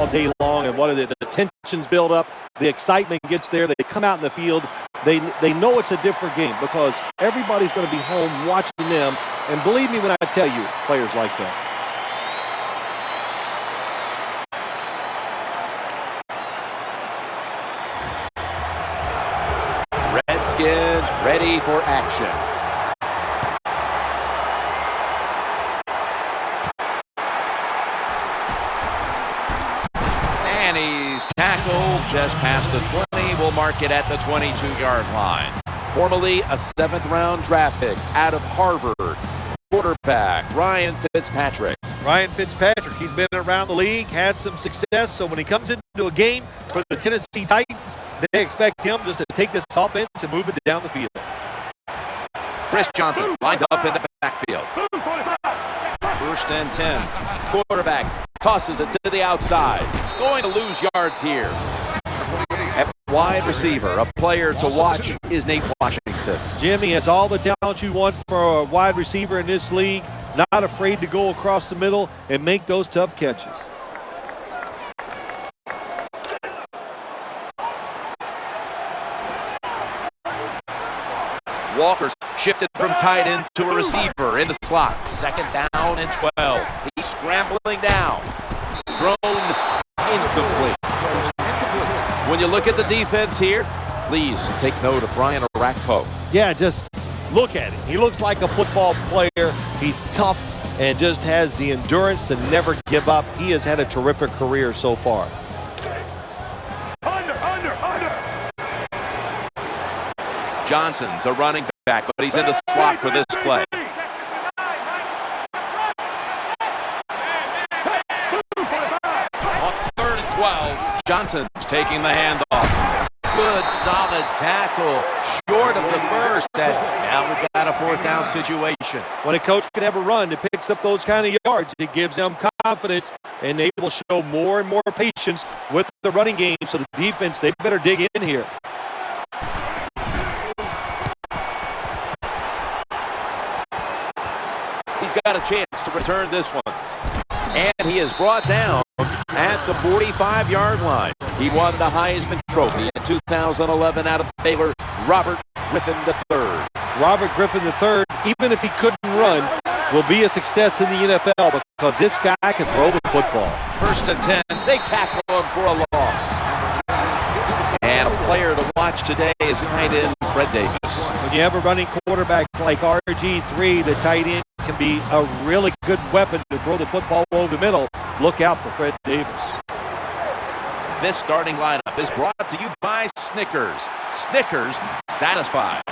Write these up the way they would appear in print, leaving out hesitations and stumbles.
all day long, and the tensions build up, the excitement gets there, they come out in the field, they know it's a different game because everybody's going to be home watching them, and believe me when I tell you, players like that. Redskins ready for action. And he's tackled just past the 20. We'll mark it at the 22-yard line. Formerly a 7th-round draft pick out of Harvard, quarterback Ryan Fitzpatrick. Ryan Fitzpatrick, he's been around the league, has some success, so when he comes into a game for the Tennessee Titans, they expect him just to take this offense and move it down the field. Chris Johnson lined up in the backfield. 1st and 10. Quarterback tosses it to the outside. Going to lose yards here. At wide receiver, a player to watch is Nate Washington. Jimmy has all the talent you want for a wide receiver in this league. Not afraid to go across the middle and make those tough catches. Walker's shifted from tight end to a receiver in the slot. 2nd down and 12. He's scrambling down. Thrown incomplete. When you look at the defense here, please take note of Brian Orakpo. Yeah, just look at him. He looks like a football player. He's tough and just has the endurance to never give up. He has had a terrific career so far. Johnson's a running back, but he's in the slot for this play. On 3rd and 12, Johnson's taking the handoff. Good, solid tackle, short of the first. And now we've got a 4th down situation. When a coach can have a run that picks up those kind of yards, it gives them confidence, and they will show more and more patience with the running game. So the defense, they better dig in here. He's got a chance to return this one. And he is brought down at the 45-yard line. He won the Heisman Trophy in 2011 out of Baylor, Robert Griffin III. Robert Griffin III, even if he couldn't run, will be a success in the NFL because this guy can throw the football. 1st and 10, they tackle him for a loss. And a player to watch today is tight end Fred Davis. When you have a running quarterback like RG3, the tight end can be a really good weapon to throw the football over the middle. Look out for Fred Davis. This starting lineup is brought to you by Snickers. Snickers satisfies.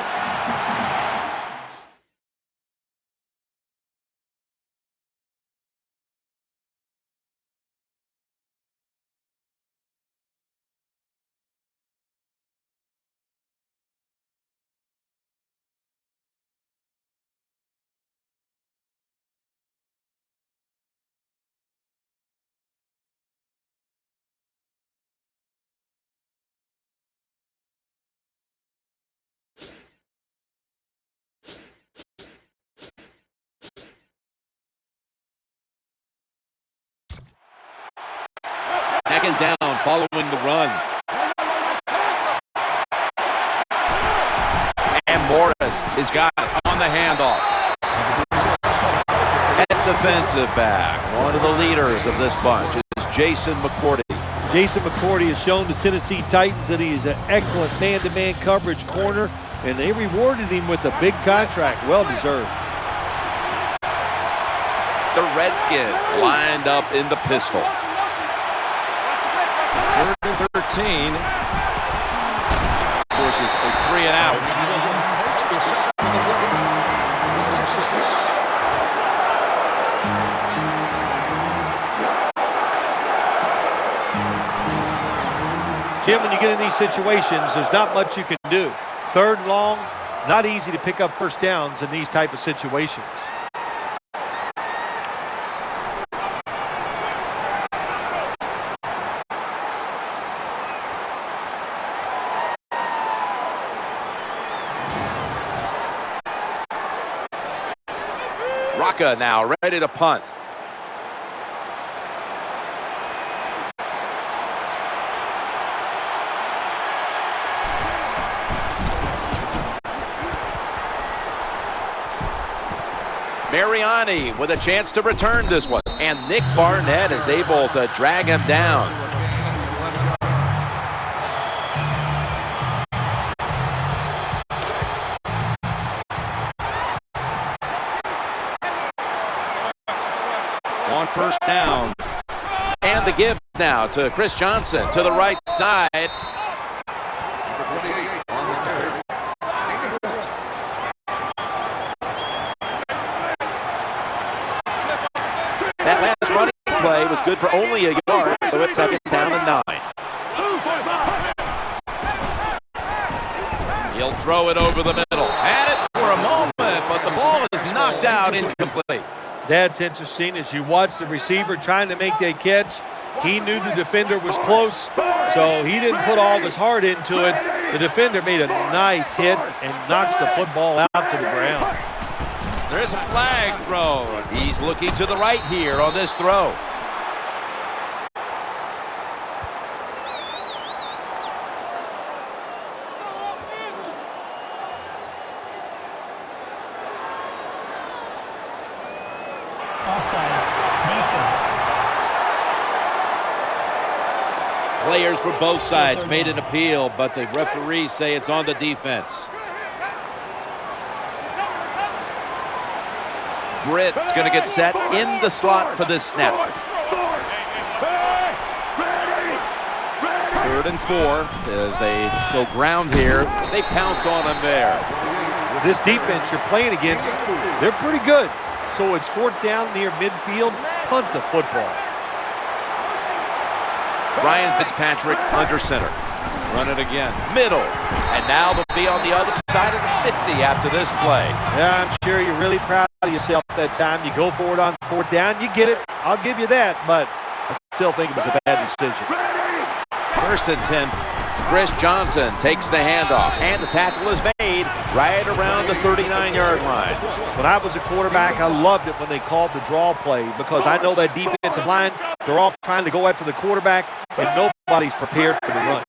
Second down following the run. And Morris has got it on the handoff. At defensive back, one of the leaders of this bunch is Jason McCourty. Jason McCourty has shown the Tennessee Titans that he is an excellent man-to-man coverage corner, and they rewarded him with a big contract, well deserved. The Redskins lined up in the pistol. 3rd and 13. Forces a 3 and out. Jim, when you get in these situations, there's not much you can do. 3rd and long, not easy to pick up first downs in these type of situations. Rocca now ready to punt. Mariani with a chance to return this one. And Nick Barnett is able to drag him down. On first down. And the give now to Chris Johnson to the right side. That last running play was good for only a yard, so it's second down and 9. He'll throw it over the middle. Had it for a moment, but the ball is knocked out, incomplete. That's interesting. As you watch the receiver trying to make that catch, he knew the defender was close, so he didn't put all his heart into it. The defender made a nice hit and knocks the football out to the ground. There's a flag thrown. He's looking to the right here on this throw. Offside. Defense. Players for both sides made an appeal, but the referees say it's on the defense. Britt's going to get set in the slot for this snap. 3rd and 4 as they go ground here. They pounce on him there. This defense you're playing against, they're pretty good. So it's 4th down near midfield, punt the football. Ryan Fitzpatrick under center. Run it again. Middle. And now they'll be on the other side of the 50 after this play. Yeah, I'm sure you're really proud of yourself that time. You go for it on 4th down, you get it. I'll give you that, but I still think it was a bad decision. 1st and 10. Chris Johnson takes the handoff, and the tackle is made right around the 39-yard line. When I was a quarterback, I loved it when they called the draw play because I know that defensive line, they're all trying to go after the quarterback, and nobody's prepared for the run.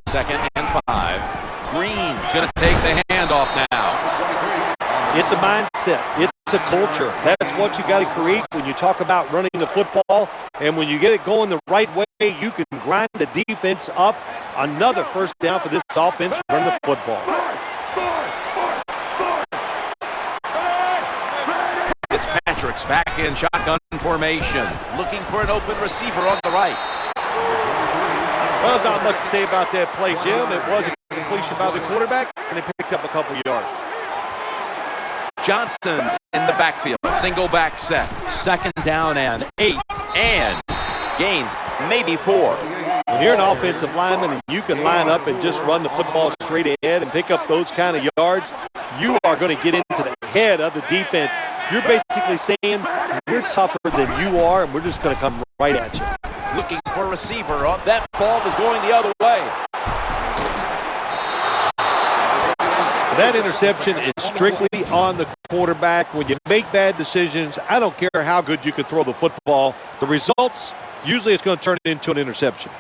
2nd and 5. Green's going to take the handoff now. It's a mindset. It's a culture. That's what you got to create when you talk about running the football. And when you get it going the right way, you can grind the defense up. Another 1st down for this offense. Run the football. Fitzpatrick's back in shotgun formation. Looking for an open receiver on the right. Well, there's not much to say about that play, Jim. It was a completion by the quarterback, and they picked up a couple yards. Johnson's in the backfield. Single back set. 2nd down and 8. And gains maybe 4. When you're an offensive lineman and you can line up and just run the football straight ahead and pick up those kind of yards, you are going to get into the head of the defense. You're basically saying, we're tougher than you are, and we're just going to come right at you. Looking for a receiver. Oh, that ball was going the other way. That interception is strictly on the quarterback. When you make bad decisions, I don't care how good you can throw the football. The results, usually it's going to turn into an interception.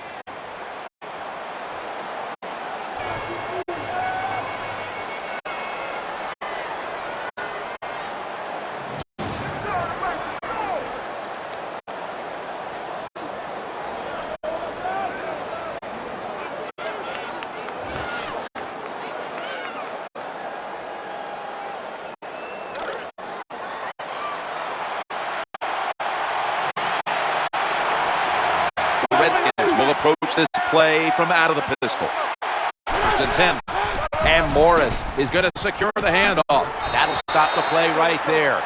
Redskins will approach this play from out of the pistol. 1st and 10. And Morris is going to secure the handoff. That'll stop the play right there.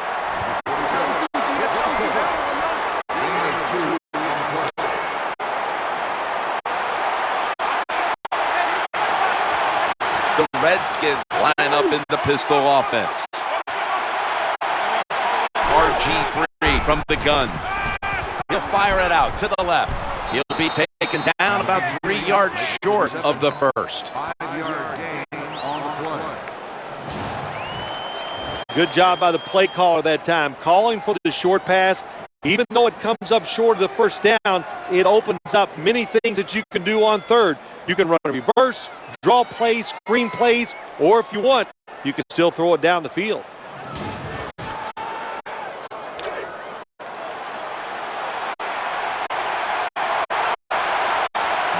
The Redskins line up in the pistol offense. RG3 from the gun. He'll fire it out to the left. He'll be taken down about 3 yards short of the 1st. 5-yard gain on the play. Good job by the play caller that time, calling for the short pass. Even though it comes up short of the 1st down, it opens up many things that you can do on 3rd. You can run a reverse, draw plays, screen plays, or if you want, you can still throw it down the field.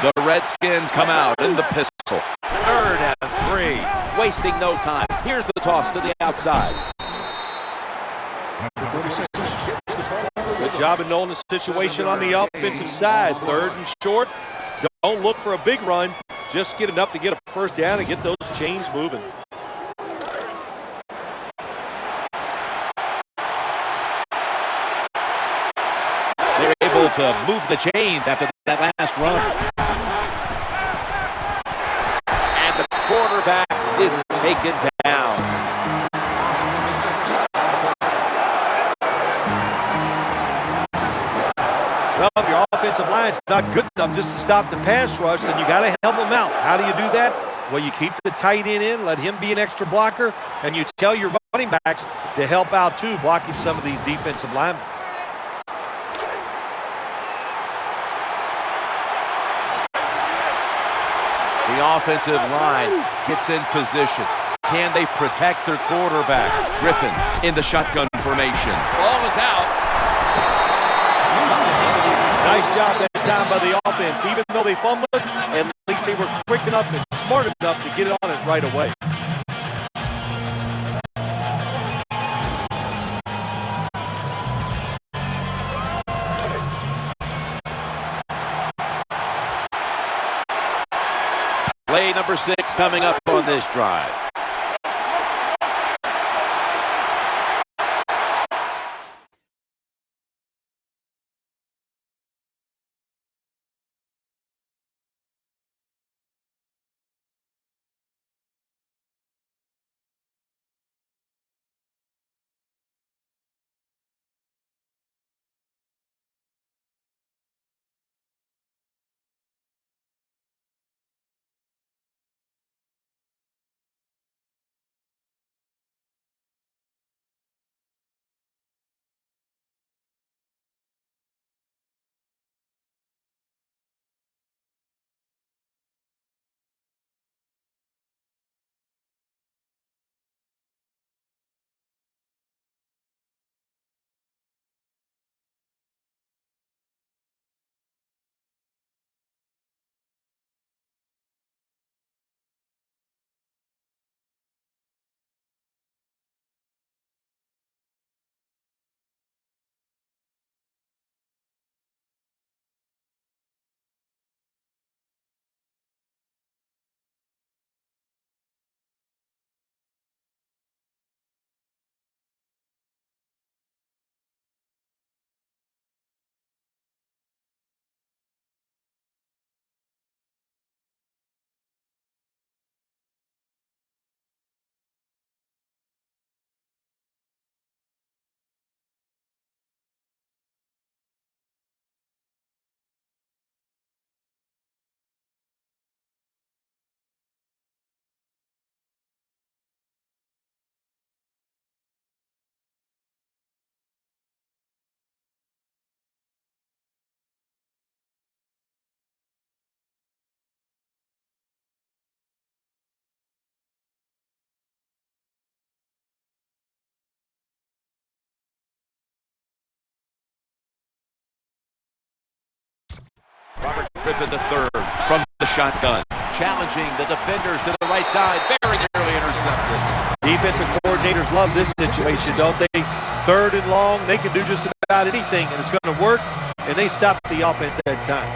The Redskins come out in the pistol. 3rd and 3. Wasting no time. Here's the toss to the outside. Good job in knowing the situation on the offensive side. 3rd and short. Don't look for a big run. Just get enough to get a first down and get those chains moving. They're able to move the chains after that last run. And the quarterback is taken down. Well, if your offensive line's not good enough just to stop the pass rush, then you got to help them out. How do you do that? Well, you keep the tight end in, let him be an extra blocker, and you tell your running backs to help out too, blocking some of these defensive linemen. The offensive line gets in position. Can they protect their quarterback? Griffin in the shotgun formation. Ball is out. Nice job that time by the offense. Even though they fumbled, at least they were quick enough and smart enough to get on it right away. Play number 6 coming up on this drive. Robert Griffin III from the shotgun. Challenging the defenders to the right side. Very nearly intercepted. Defensive coordinators love this situation, don't they? 3rd and long, they can do just about anything, and it's going to work, and they stop the offense that time.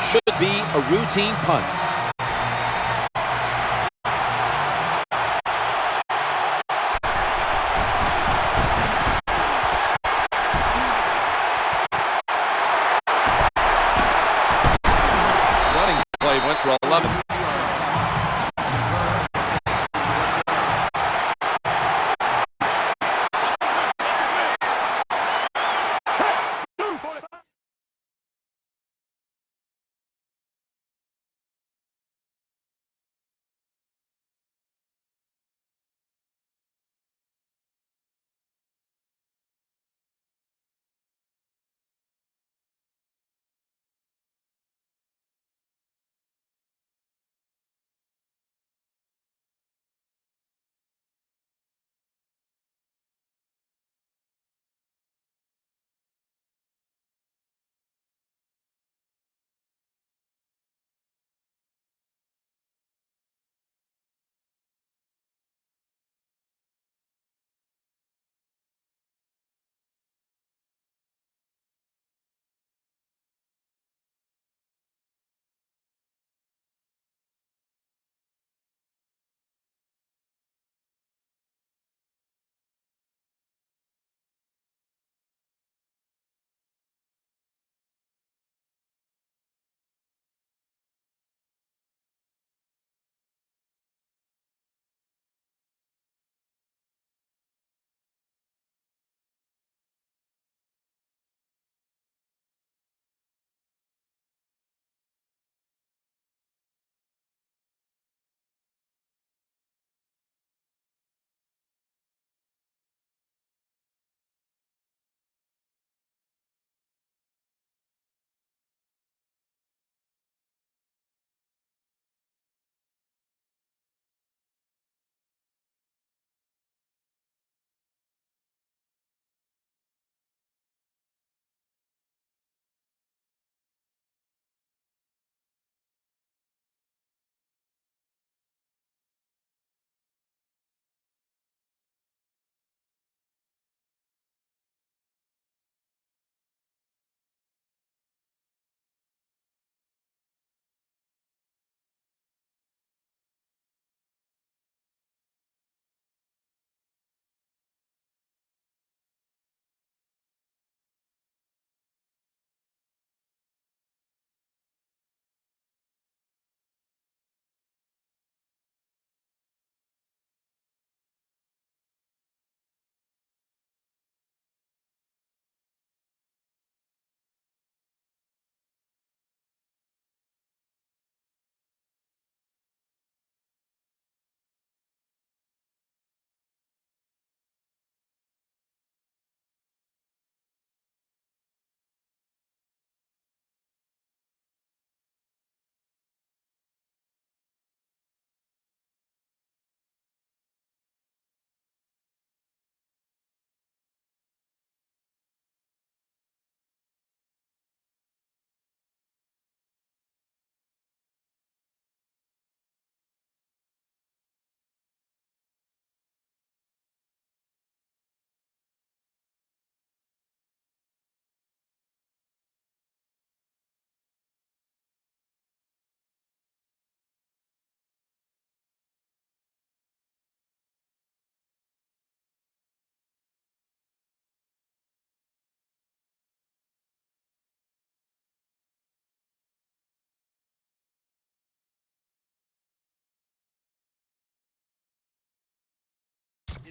Should be a routine punt. Running play went for 11.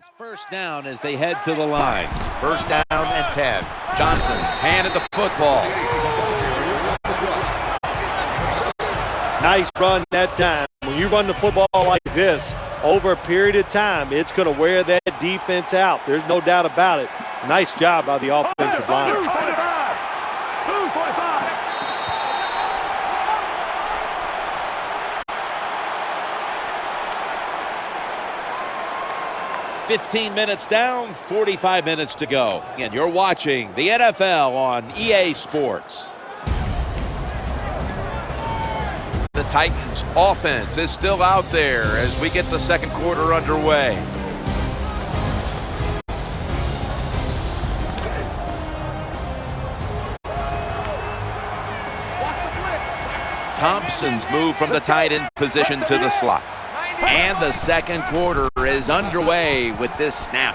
It's first down as they head to the line. First down and 10. Johnson's handed the football. Nice run that time. When you run the football like this over a period of time, it's going to wear that defense out. There's no doubt about it. Nice job by the offensive line. 15 minutes down, 45 minutes to go. And you're watching the NFL on EA Sports. The Titans offense is still out there as we get the second quarter underway. Thompson's moved from the tight end position to the slot. And the second quarter is underway with this snap.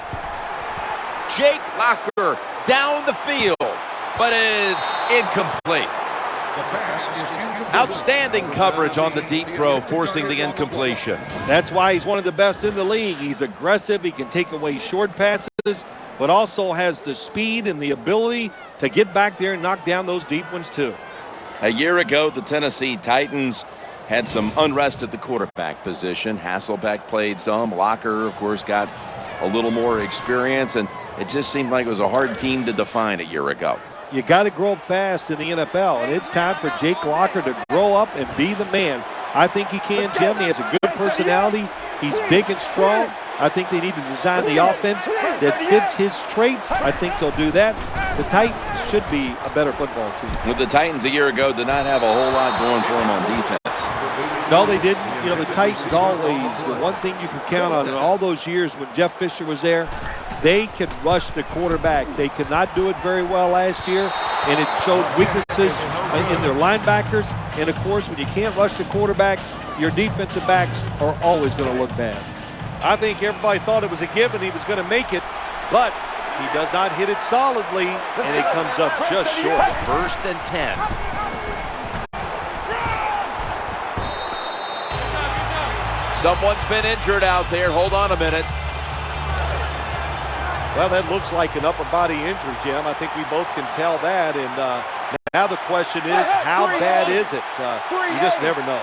Jake Locker down the field, but it's incomplete. Outstanding coverage on the deep throw, forcing the incompletion. That's why he's one of the best in the league. He's aggressive. He can take away short passes, but also has the speed and the ability to get back there and knock down those deep ones too. A year ago, the Tennessee Titans had some unrest at the quarterback position. Hasselbeck played some. Locker, of course, got a little more experience, and it just seemed like it was a hard team to define a year ago. You got to grow up fast in the NFL, and it's time for Jake Locker to grow up and be the man. I think he can, Jim. He has a good personality. He's big and strong. I think they need to design the offense that fits his traits. I think they'll do that. The Titans should be a better football team. Well, the Titans a year ago did not have a whole lot going for them on defense. No, they didn't. You know, the Titans always, the one thing you can count on in all those years when Jeff Fisher was there, they can rush the quarterback. They could not do it very well last year, and it showed weaknesses in their linebackers. And, of course, when you can't rush the quarterback, your defensive backs are always going to look bad. I think everybody thought it was a given he was going to make it, but he does not hit it solidly, and it comes up just short. First and 10. Someone's been injured out there. Hold on a minute. Well, that looks like an upper body injury, Jim. I think we both can tell that. And now the question is, how bad is it? You just never know.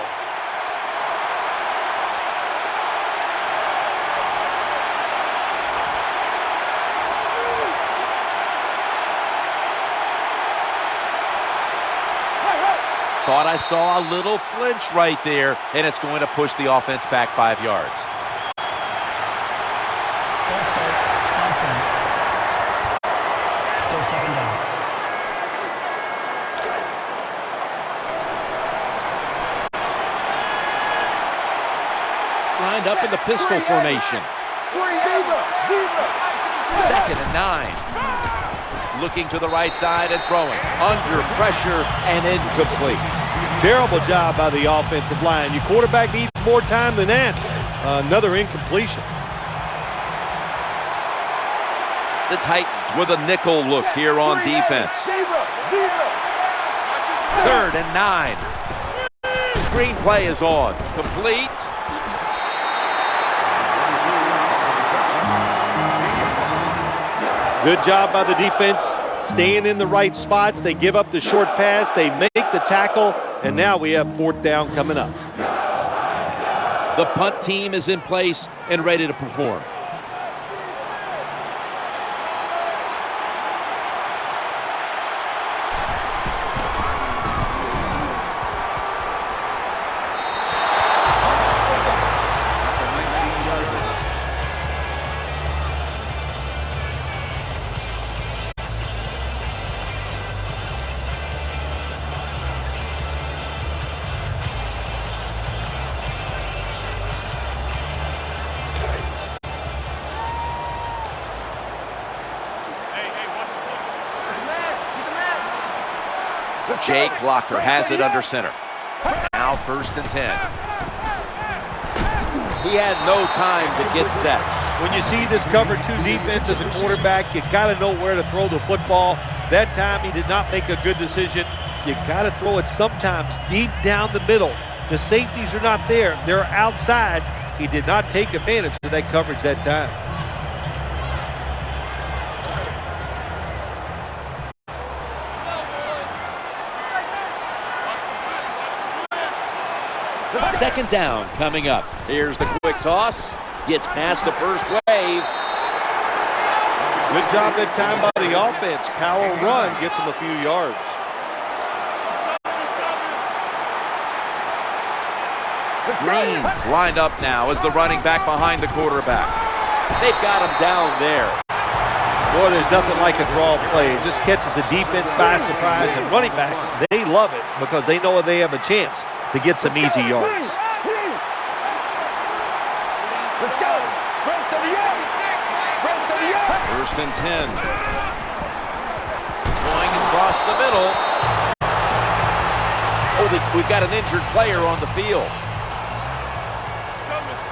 Thought I saw a little flinch right there, and it's going to push the offense back 5 yards. False start. Offense. Still second down. Lined up in the pistol formation. Second and 9. Looking to the right side and throwing. Under pressure and incomplete. Terrible job by the offensive line. Your quarterback needs more time than that. Another incompletion. The Titans with a nickel look here on defense. Third and 9. Screenplay is on. Complete. Good job by the defense, staying in the right spots. They give up the short pass, they make the tackle, and now we have fourth down coming up. The punt team is in place and ready to perform. Jake Locker has it under center. Now first and 10. He had no time to get set. When you see this cover 2 defense as a quarterback, you got to know where to throw the football. That time he did not make a good decision. You got to throw it sometimes deep down the middle. The safeties are not there. They're outside. He did not take advantage of that coverage that time. Second down coming up. Here's the quick toss. Gets past the first wave. Good job that time by the offense. Power run gets them a few yards. Green's lined up now as the running back behind the quarterback. They've got him down there. Boy, there's nothing like a draw play. It just catches the defense by surprise, and running backs, they love it because they know they have a chance to get some easy yards. Let's go. First and 10. Going across the middle. Oh, we've got an injured player on the field.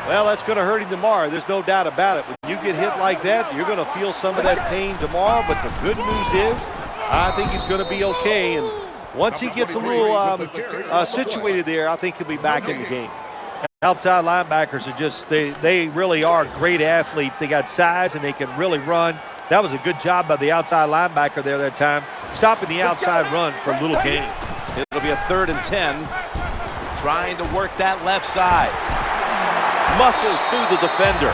Well, that's going to hurt him tomorrow. There's no doubt about it. When you get hit like that, you're going to feel some of that pain tomorrow. But the good news is, I think he's going to be okay. And once he gets a little situated there, I think he'll be back in the game. Outside linebackers are just, they really are great athletes. They got size and they can really run. That was a good job by the outside linebacker there that time, stopping the outside run for a little gain. It'll be a 3rd and 10. Trying to work that left side. Muscles through the defender.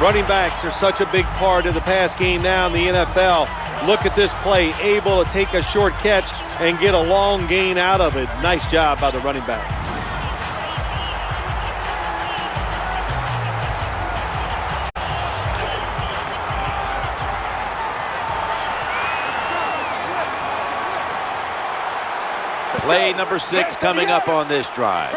Running backs are such a big part of the pass game now in the NFL. Look at this play, able to take a short catch and get a long gain out of it. Nice job by the running back. Play number 6 coming up on this drive.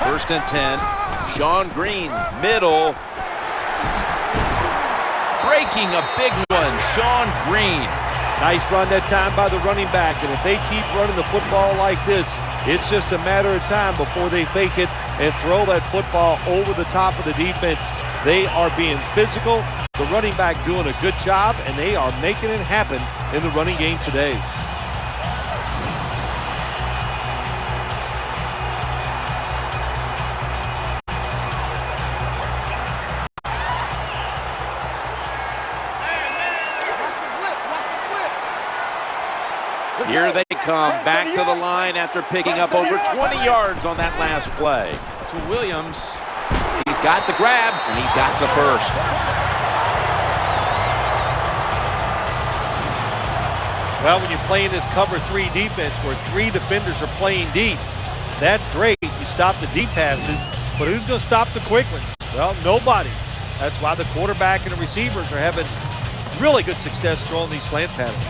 First and 10. Sean Green, middle. Breaking a big one, Sean Green. Nice run that time by the running back, and if they keep running the football like this, it's just a matter of time before they fake it and throw that football over the top of the defense. They are being physical. The running back doing a good job, and they are making it happen in the running game today. Here they come back to the line after picking up over 20 yards on that last play. To Williams. He's got the grab, and he's got the first. Well, when you're playing this cover 3 defense where 3 defenders are playing deep, that's great. You stop the deep passes, but who's going to stop the quick ones? Well, nobody. That's why the quarterback and the receivers are having really good success throwing these slant patterns.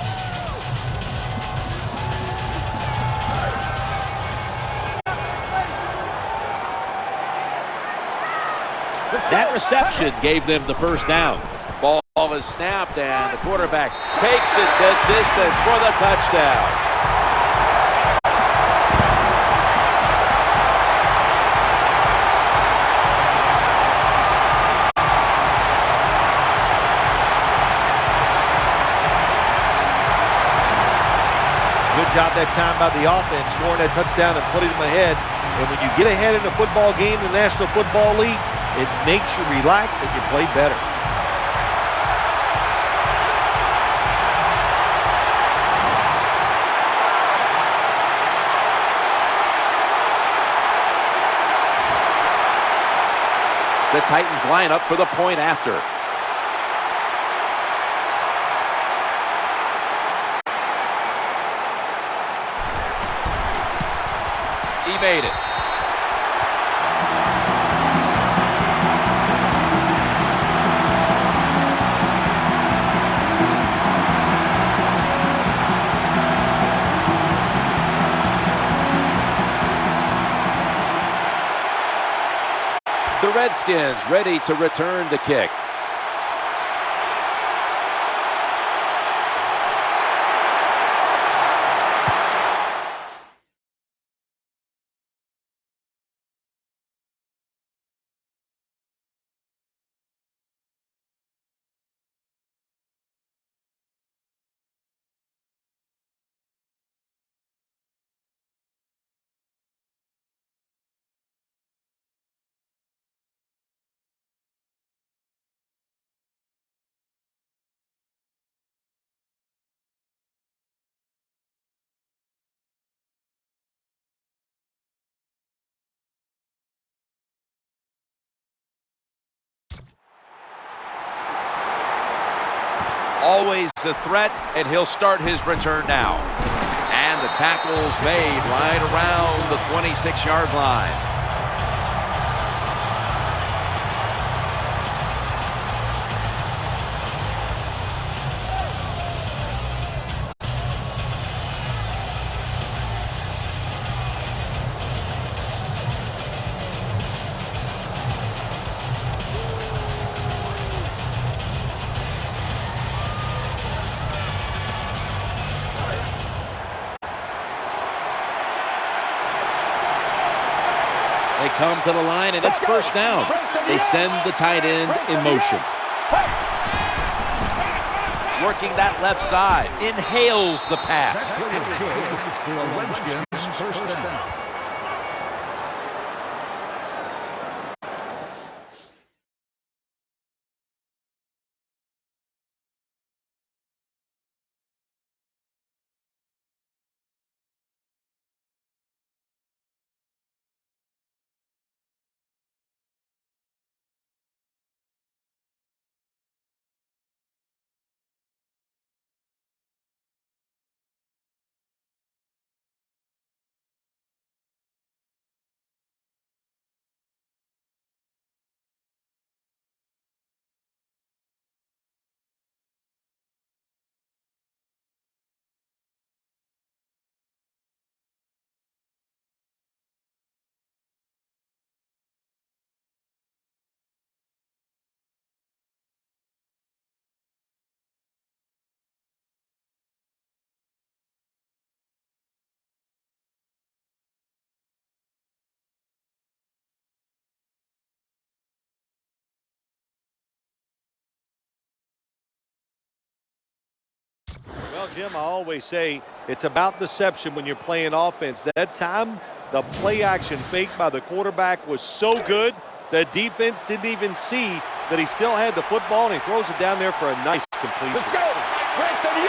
That reception gave them the first down. Ball is snapped, and the quarterback takes it the distance for the touchdown. Good job that time by the offense, scoring that touchdown and putting them ahead. And when you get ahead in a football game in the National Football League, it makes you relax and you play better. The Titans line up for the point after. He made it. The Redskins ready to return the kick. Always a threat, and he'll start his return now. And the tackle's made right around the 26-yard line. They come to the line, and it's first down. They send the tight end in motion. Working that left side. Inhales the pass. First down. Well, Jim, I always say it's about deception when you're playing offense. That time, the play action fake by the quarterback was so good, the defense didn't even see that he still had the football, and he throws it down there for a nice completion. Let's go. Right 38.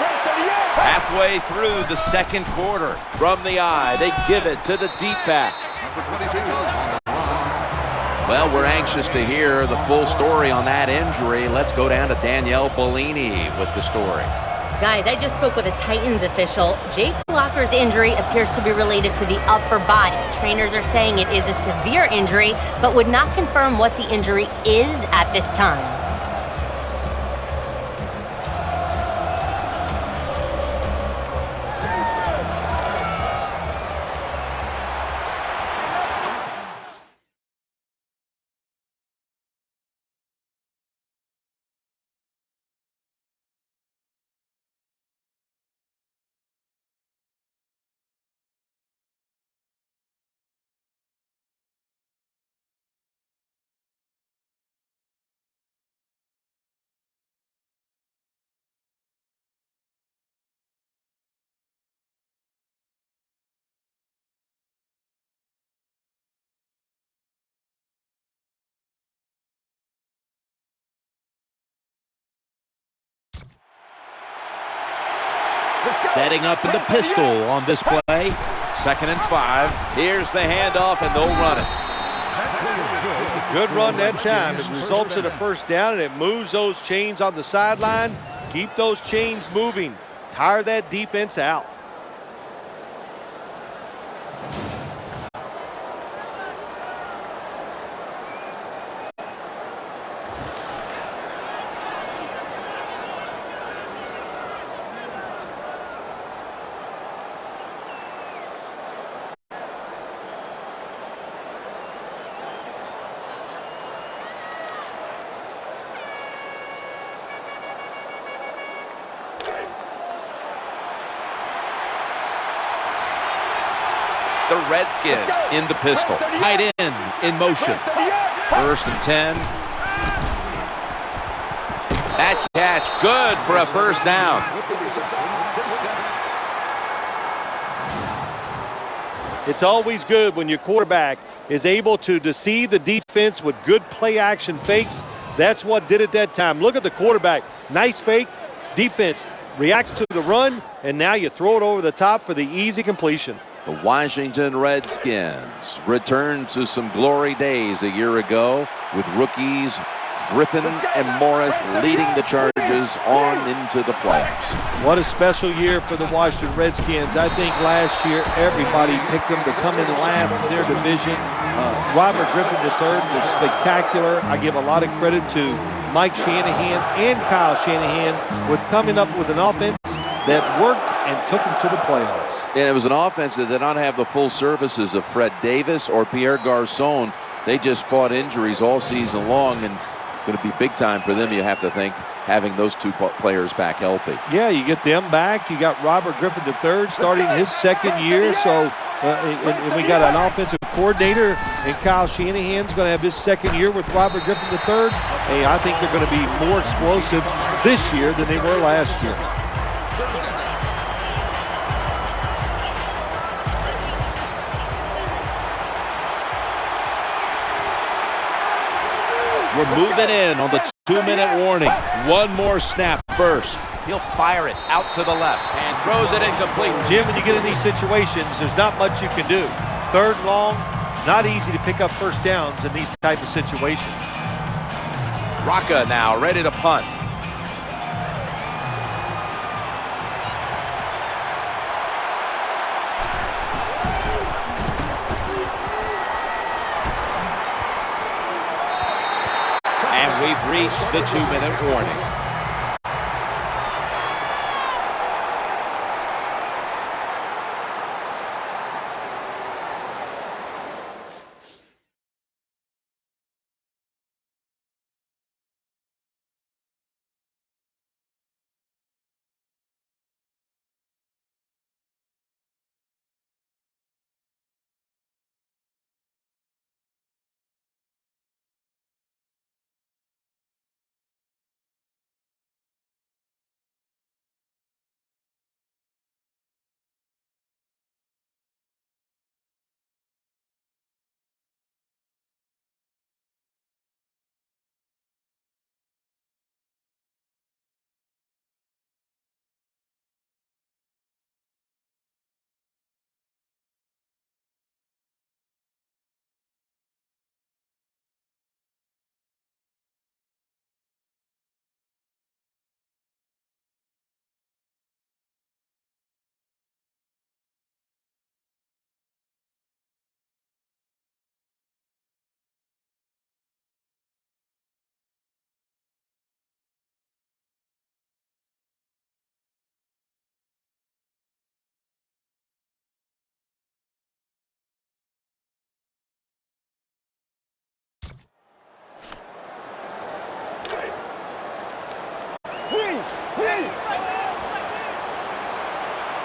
Right 38. Halfway through the second quarter. From the eye, they give it to the deep back. Well, we're anxious to hear the full story on that injury. Let's go down to Danielle Bellini with the story. Guys, I just spoke with a Titans official. Jake Locker's injury appears to be related to the upper body. Trainers are saying it is a severe injury, but would not confirm what the injury is at this time. Setting up in the pistol on this play. 2nd and 5. Here's the handoff, and they'll run it. Good run that time. It results in a first down, and it moves those chains on the sideline. Keep those chains moving. Tire that defense out. The Redskins in the pistol. Tight end in motion. 1st and 10. That catch good for a first down. It's always good when your quarterback is able to deceive the defense with good play action fakes. That's what did it that time. Look at the quarterback. Nice fake. Defense reacts to the run, and now you throw it over the top for the easy completion. The Washington Redskins return to some glory days a year ago with rookies Griffin and Morris leading the Chargers on into the playoffs. What a special year for the Washington Redskins. I think last year everybody picked them to come in last in their division. Robert Griffin III was spectacular. I give a lot of credit to Mike Shanahan and Kyle Shanahan with coming up with an offense that worked and took them to the playoffs. And it was an offense that did not have the full services of Fred Davis or Pierre Garçon. They just fought injuries all season long, and it's going to be big time for them, you have to think, having those two players back healthy. Yeah, you get them back. You got Robert Griffin III starting his second year. So, and we got an offensive coordinator, and Kyle Shanahan's going to have his second year with Robert Griffin III. Hey, I think they're going to be more explosive this year than they were last year. We're moving in on the 2-minute warning. One more snap first. He'll fire it out to the left and throws it incomplete. Jim, when you get in these situations, there's not much you can do. Third and long, not easy to pick up first downs in these type of situations. Rocca now ready to punt. And we've reached the 2-minute warning.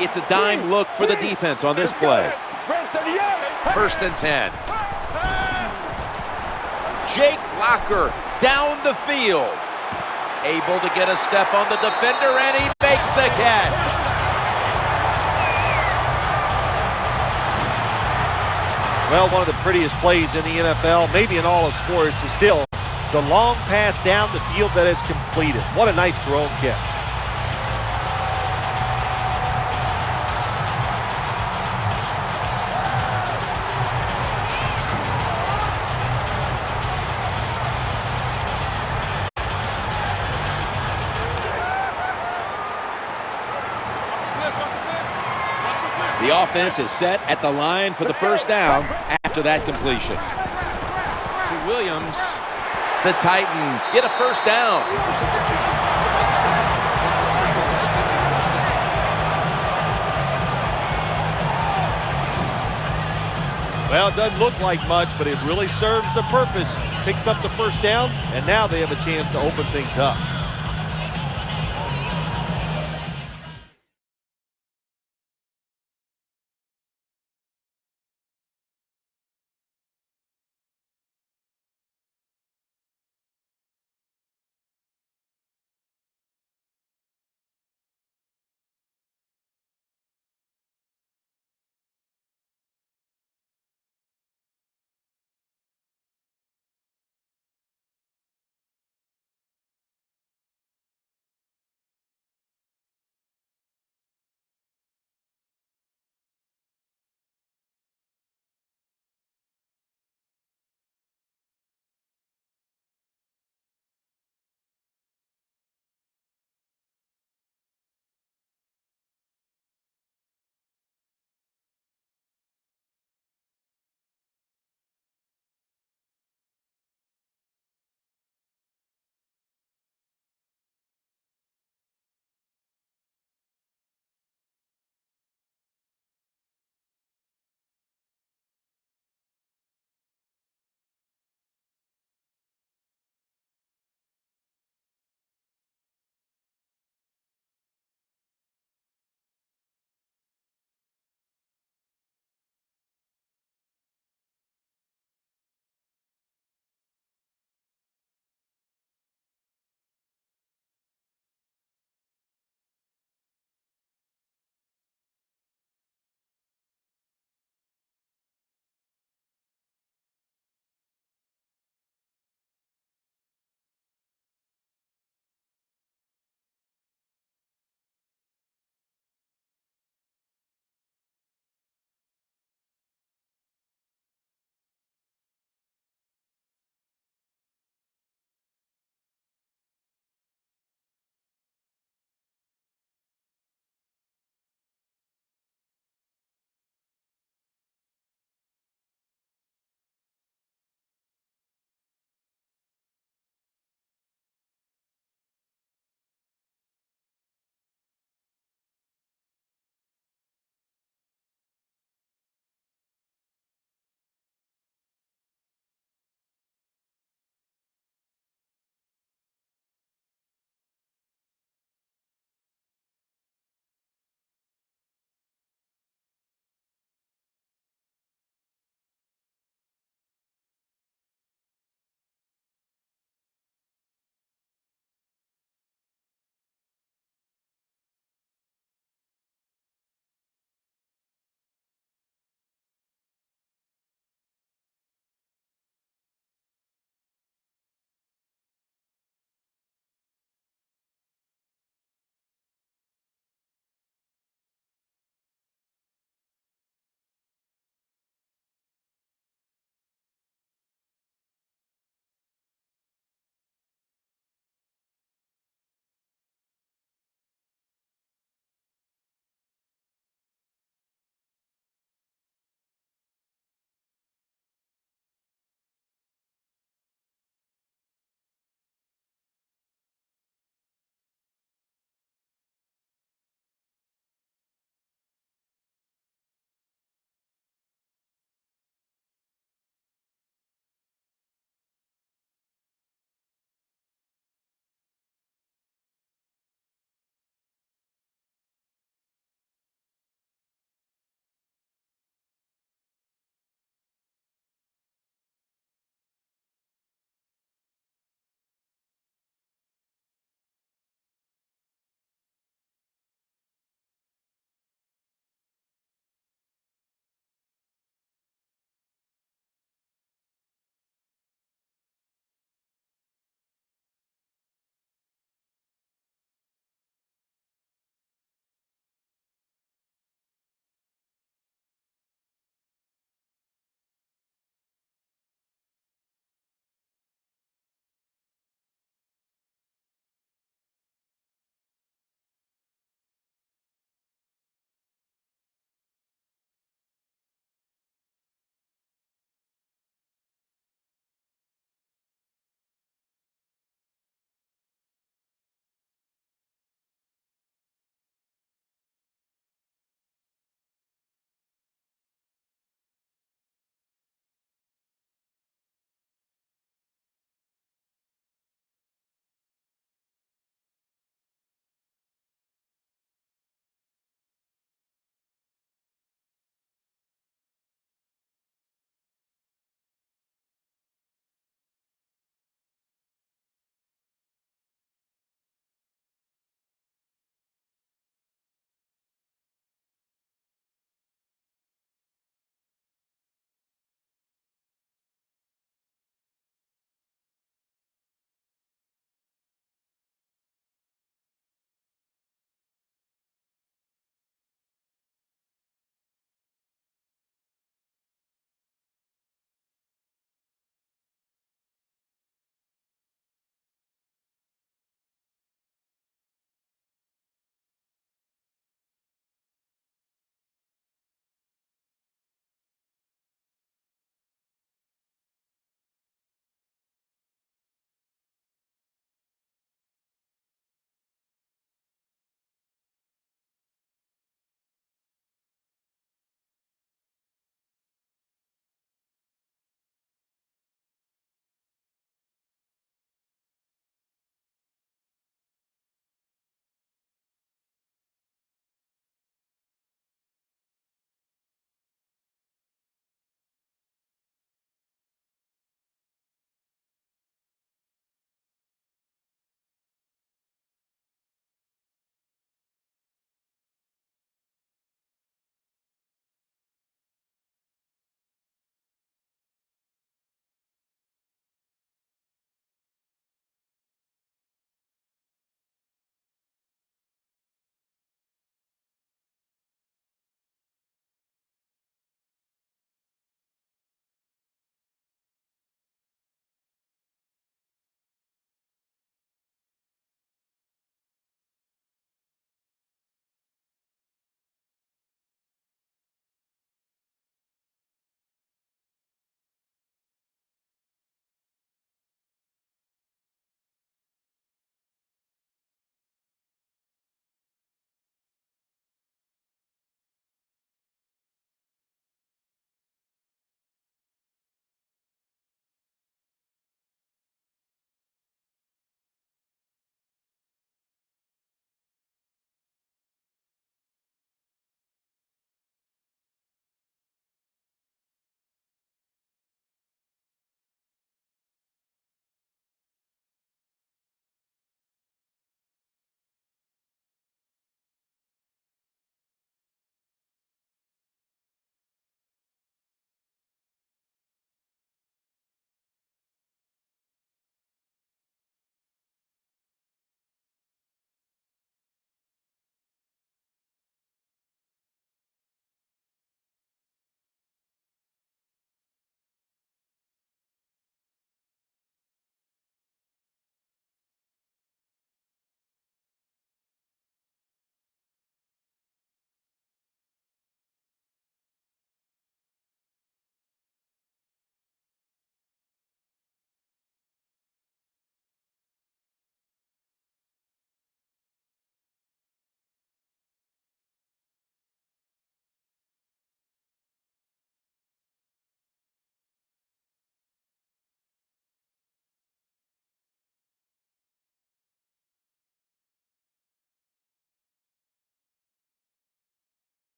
It's a dime look for the defense on this play. First and 10. Jake Locker down the field. Able to get a step on the defender, and he makes the catch. Well, one of the prettiest plays in the NFL, maybe in all of sports, is still the long pass down the field that is completed. What a nice throw catch. The offense is set at the line for the first down after that completion. To Williams. The Titans get a first down. Well, it doesn't look like much, but it really serves the purpose. Picks up the first down, and now they have a chance to open things up.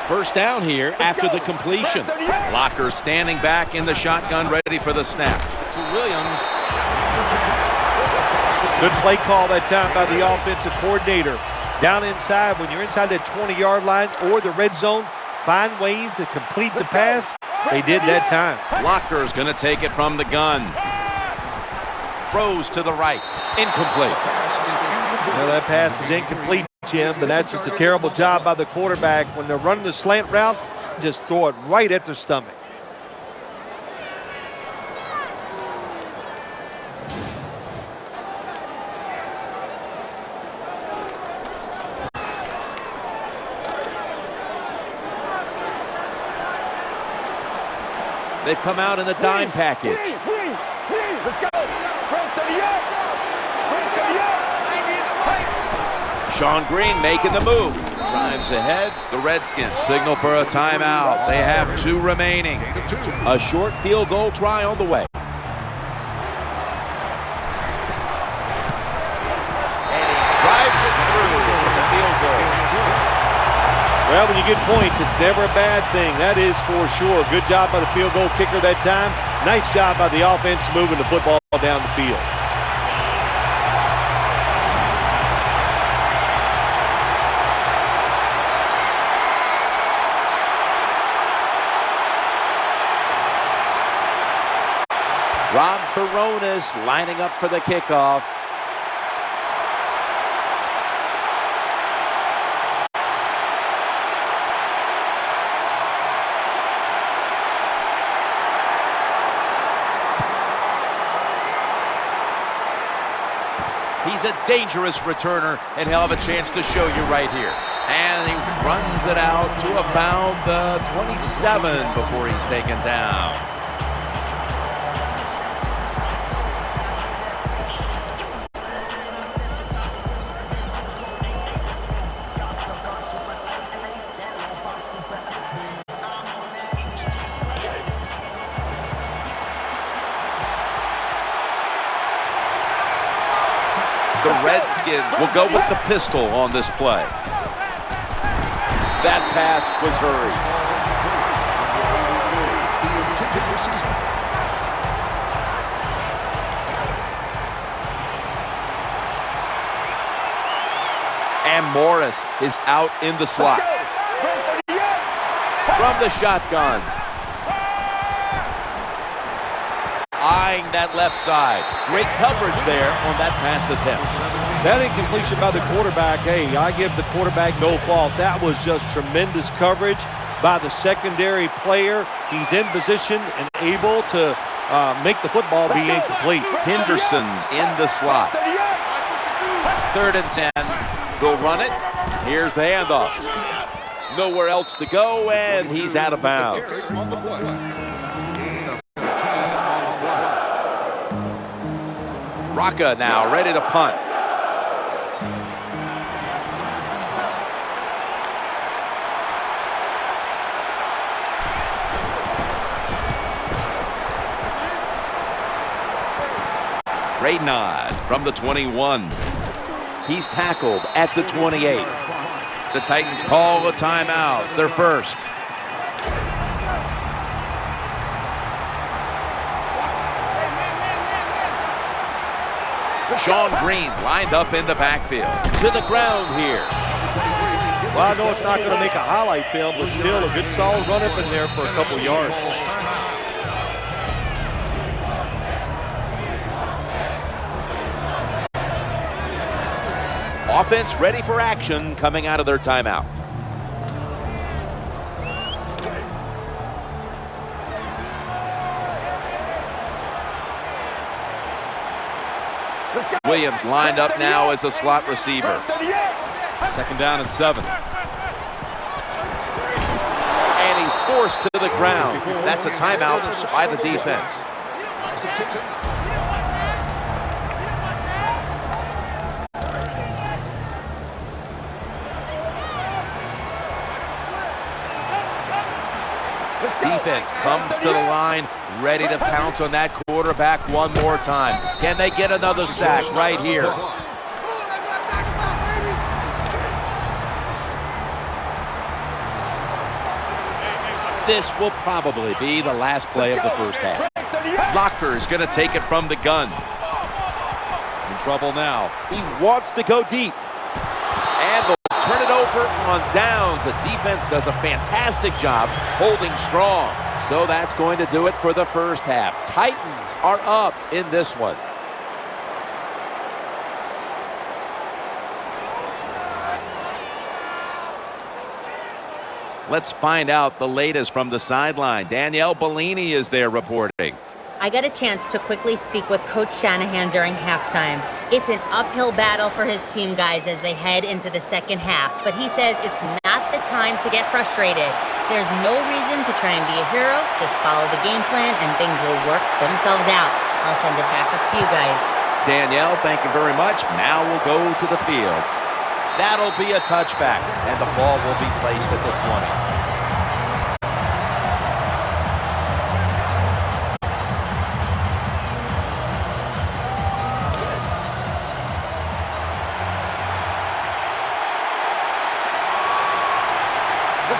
First down here after the completion. Locker standing back in the shotgun, ready for the snap. To Williams. Good play call that time by the offensive coordinator. Down inside, when you're inside that 20-yard line or the red zone, find ways to complete the pass. They did that time. Locker's going to take it from the gun. Throws to the right. Incomplete. Well, that pass is incomplete, Jim, but that's just a terrible job by the quarterback. When they're running the slant route, just throw it right at their stomach. They've come out in the dime package. Let's go. Run 38. Run 38. Sean Green making the move. Drives ahead. The Redskins signal for a timeout. They have 2 remaining. A short field goal try on the way. And he drives it through. It's a field goal. Well, when you get points, it's never a bad thing. That is for sure. Good job by the field goal kicker that time. Nice job by the offense moving the football down the field. Rob Baronis lining up for the kickoff. He's a dangerous returner, and he'll have a chance to show you right here. And he runs it out to about the 27 before he's taken down. The Redskins will go with the pistol on this play. That pass was hurried. And Morris is out in the slot. From the shotgun. Eyeing that left side. Great coverage there on that pass attempt. That incompletion by the quarterback, hey, I give the quarterback no fault. That was just tremendous coverage by the secondary player. He's in position and able to make the football be incomplete. Henderson's in the slot. 3rd and 10. They'll run it. Here's the handoff. Nowhere else to go, and he's out of bounds. Rocca now ready to punt. Reynard from the 21. He's tackled at the 28. The Titans call a timeout, their first. Sean Green lined up in the backfield. To the ground here. Well, I know it's not going to make a highlight film, but still a good solid run up in there for a couple yards. Offense ready for action coming out of their timeout. Williams lined up now as a slot receiver. 2nd down and 7. And he's forced to the ground. That's a timeout by the defense. Defense comes to the line, ready to pounce on that quarterback one more time. Can they get another sack right here? This will probably be the last play of the first half. Locker is going to take it from the gun. In trouble now. He wants to go deep. And they'll turn it over on downs. The defense does a fantastic job holding strong. So that's going to do it for the first half. Titans are up in this one. Let's find out the latest from the sideline. Danielle Bellini is there reporting. I got a chance to quickly speak with Coach Shanahan during halftime. It's an uphill battle for his team guys as they head into the second half, but he says it's not the time to get frustrated. There's no reason to try and be a hero. Just follow the game plan and things will work themselves out. I'll send it back up to you guys. Danielle, thank you very much. Now we'll go to the field. That'll be a touchback, and the ball will be placed at the 20.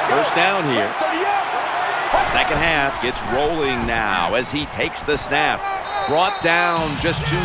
First down here. Second half gets rolling now as he takes the snap. Brought down just 2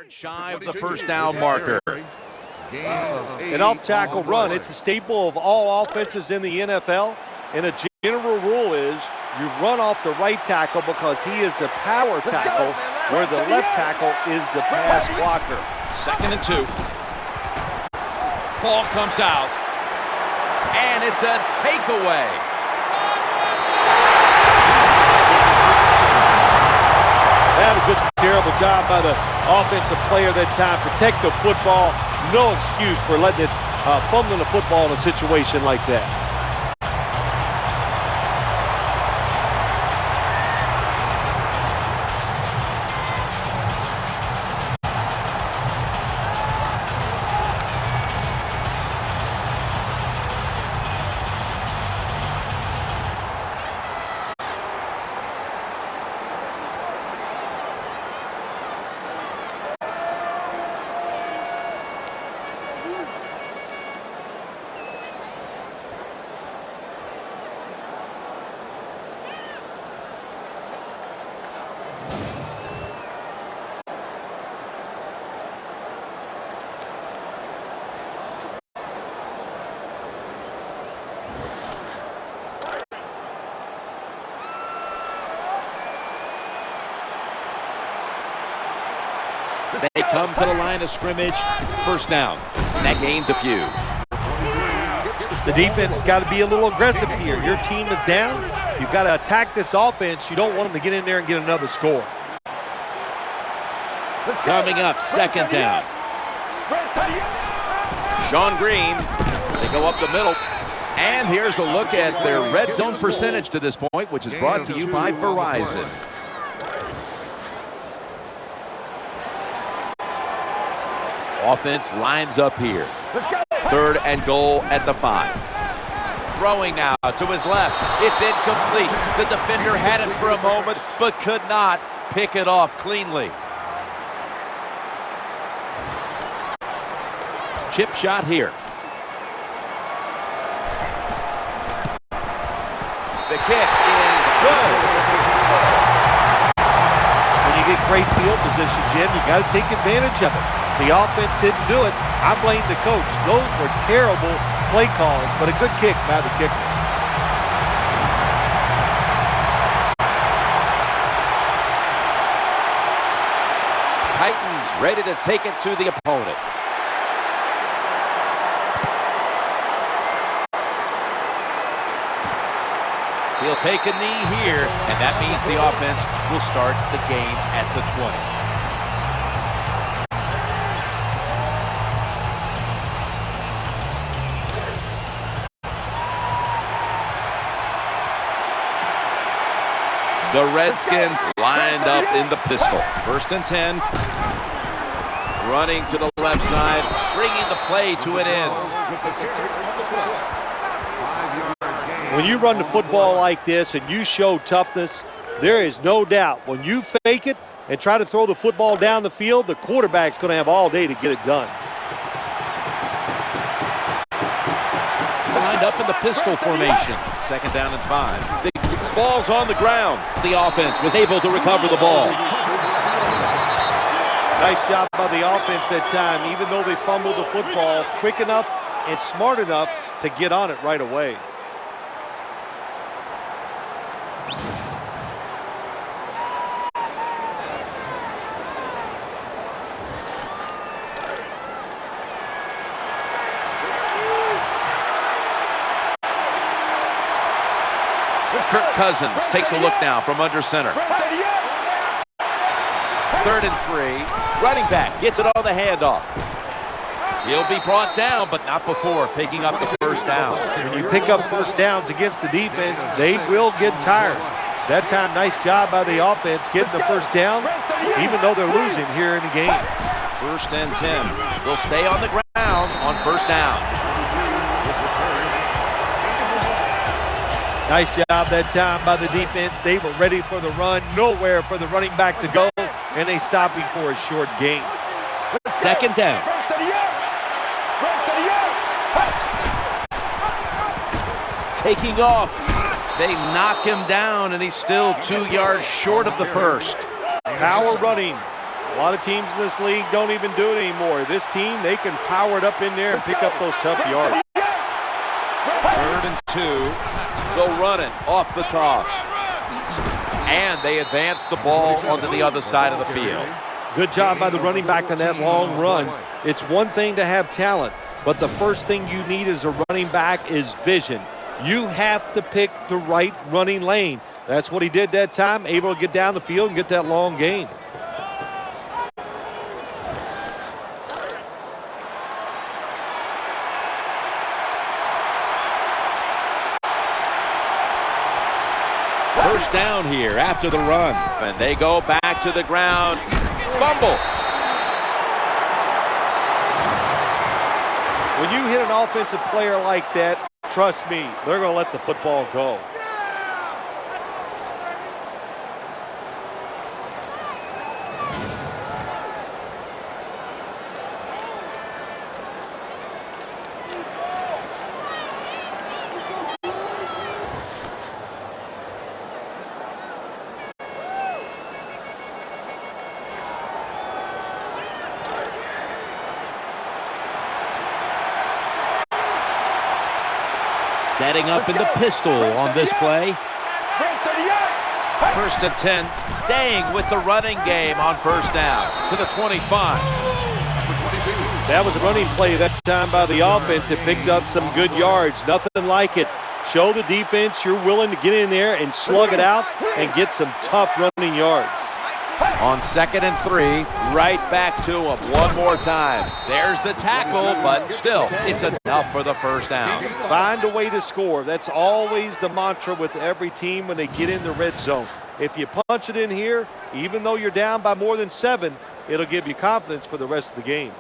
Shy of the first down marker. An off-tackle run, it's a staple of all offenses in the NFL. And a general rule is you run off the right tackle because he is the power tackle, where the left tackle is the pass blocker. 2nd and 2. Ball comes out, and it's a takeaway. That was just a terrible job by the offensive player that time. Protect the football. No excuse for letting it fumbling the football in a situation like that. They come to the line of scrimmage. First down. And that gains a few. The defense has got to be a little aggressive here. Your team is down. You've got to attack this offense. You don't want them to get in there and get another score. Coming up, 2nd down. Sean Green. They go up the middle. And here's a look at their red zone percentage to this point, which is brought to you by Verizon. Offense lines up here. 3rd and goal at the 5. Throwing now to his left. It's incomplete. The defender had it for a moment, but could not pick it off cleanly. Chip shot here. The kick is good. When you get great field position, Jim, you got to take advantage of it. The offense didn't do it. I blame the coach. Those were terrible play calls, but a good kick by the kicker. Titans ready to take it to the opponent. He'll take a knee here, and that means the offense will start the game at the 20. The Redskins lined up in the pistol. 1st and 10. Running to the left side, bringing the play to an end. When you run the football like this and you show toughness, there is no doubt when you fake it and try to throw the football down the field, the quarterback's going to have all day to get it done. Lined up in the pistol formation. 2nd down and 5. The ball's on the ground. The offense was able to recover the ball. Nice job by the offense that time, even though they fumbled the football, quick enough and smart enough to get on it right away. Kirk Cousins takes a look now from under center. 3rd and 3. Running back gets it on the handoff. He'll be brought down, but not before picking up the first down. When you pick up first downs against the defense, they will get tired. That time, nice job by the offense getting the first down, even though they're losing here in the game. 1st and 10. They'll stay on the ground on first down. Nice job that time by the defense. They were ready for the run, nowhere for the running back to go, and they stopped him for a short gain. 2nd down. Taking off. They knock him down, and he's still 2 yards short of the first. Power running A lot of teams in this league don't even do it anymore. This team, they can power it up in there and pick up those tough yards. 3rd and 2. They'll run it off the toss. And they advance the ball onto the other side of the field. Good job by the running back on that long run. It's one thing to have talent, but the first thing you need as a running back is vision. You have to pick the right running lane. That's what he did that time, able to get down the field and get that long gain. First down here after the run. And they go back to the ground. Fumble. When you hit an offensive player like that, trust me, they're going to let the football go. Setting up in the pistol on this play. 1st and 10, staying with the running game on first down to the 25. That was a running play that time by the offense. It picked up some good yards. Nothing like it. Show the defense you're willing to get in there and slug it out and get some tough running yards. On 2nd and 3, right back to him one more time. There's the tackle, but still, it's enough for the first down. Find a way to score. That's always the mantra with every team when they get in the red zone. If you punch it in here, even though you're down by more than 7, it'll give you confidence for the rest of the game.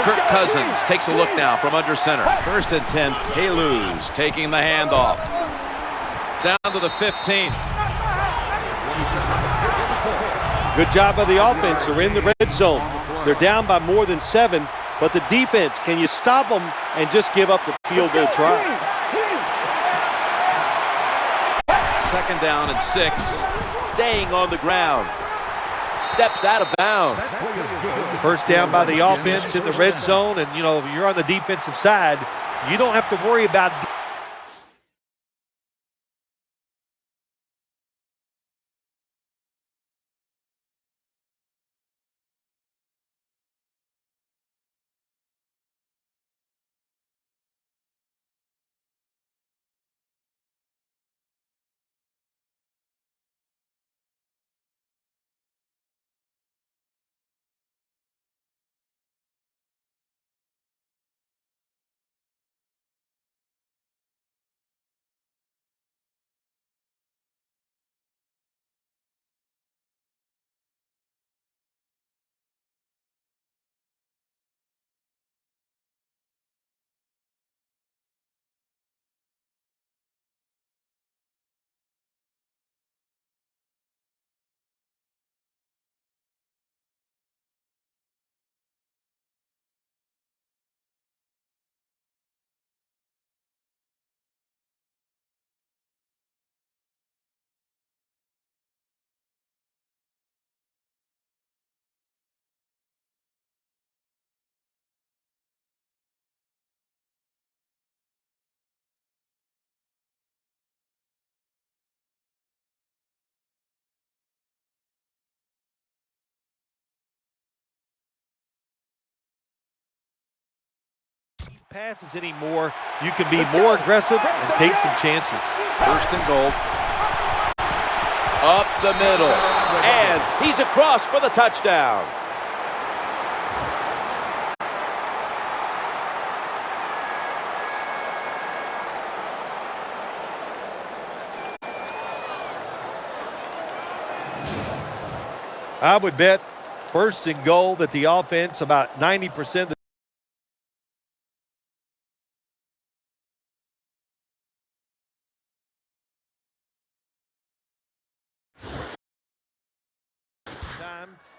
Kirk Cousins takes a look now from under center. 1st and 10, Haluz taking the handoff. Down to the 15. Good job by the offense. They're in the red zone. They're down by more than 7, but the defense, can you stop them and just give up the field goal try? 2nd down and 6, staying on the ground. Steps out of bounds. First down by the offense in the red zone, and you know, if you're on the defensive side, you don't have to worry about passes anymore. You can be more aggressive and take some chances. 1st and goal. Up the middle. And he's across for the touchdown. I would bet 1st and goal that the offense, about 90% of the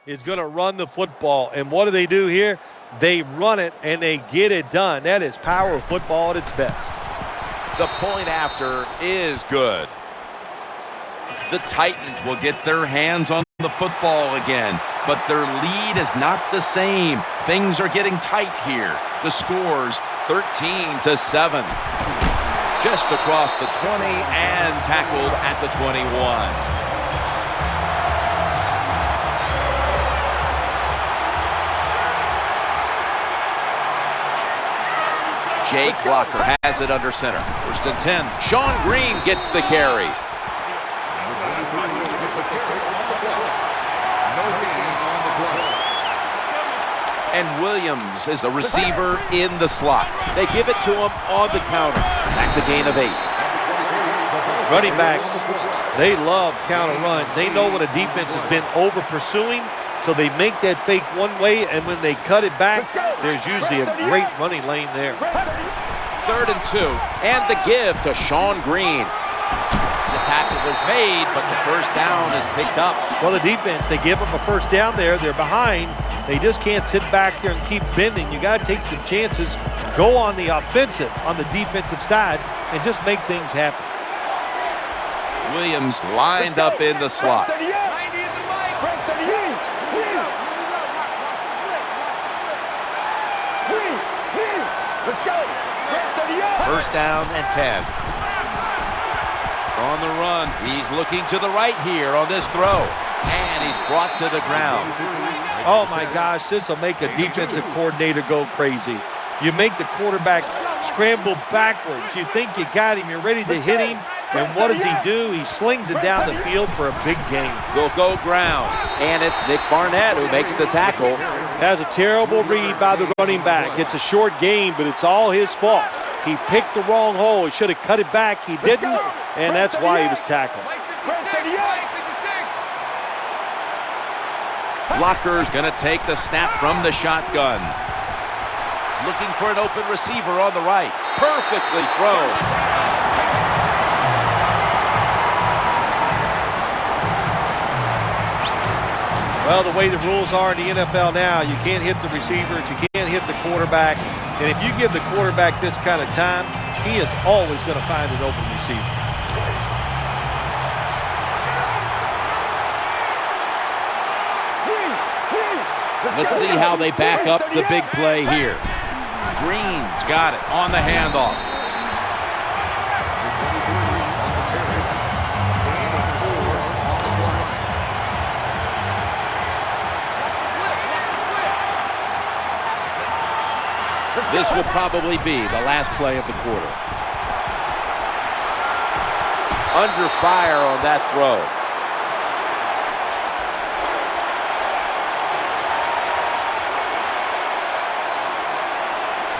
is going to run the football. And what do here? They run it and they get it done. That is power of football at its best. The point after is good. The Titans will get their hands on the football again, but their lead is not the same. Things are getting tight here. The score's 13-7. Just across the 20 and tackled at the 21. Jake Blocker has it under center. 1st and 10. Sean Green gets the carry. And Williams is the receiver in the slot. They give it to him on the counter. That's a gain of 8. Running backs, they love counter runs. They know when a defense has been over pursuing, so they make that fake one way, and when they cut it back, there's usually a great running lane there. 3rd and 2, and the give to Sean Green. The tackle was made, but the first down is picked up. Well, the defense, they give them a first down there. They're behind. They just can't sit back there and keep bending. You got to take some chances, go on the offensive, on the defensive side, and just make things happen. Williams lined up in the slot. Let's go. 1st down and 10. On the run, he's looking to the right here on this throw, and he's brought to the ground. Oh my gosh, this will make a defensive coordinator go crazy. You make the quarterback scramble backwards. You think you got him, you're ready to hit him, and what does he do? He slings it down the field for a big gain. Will go ground, and it's Nick Barnett who makes the tackle. Has a terrible read by the running back. It's a short game, but it's all his fault. He picked the wrong hole. He should have cut it back. He didn't, and that's why he was tackled. Blocker's going to take the snap from the shotgun. Looking for an open receiver on the right. Perfectly thrown. Well, the way the rules are in the NFL now, you can't hit the receivers, you can't hit the quarterback. And if you give the quarterback this kind of time, he is always going to find an open receiver. Let's see how they back up the big play here. Green's got it on the handoff. This will probably be the last play of the quarter. Under fire on that throw.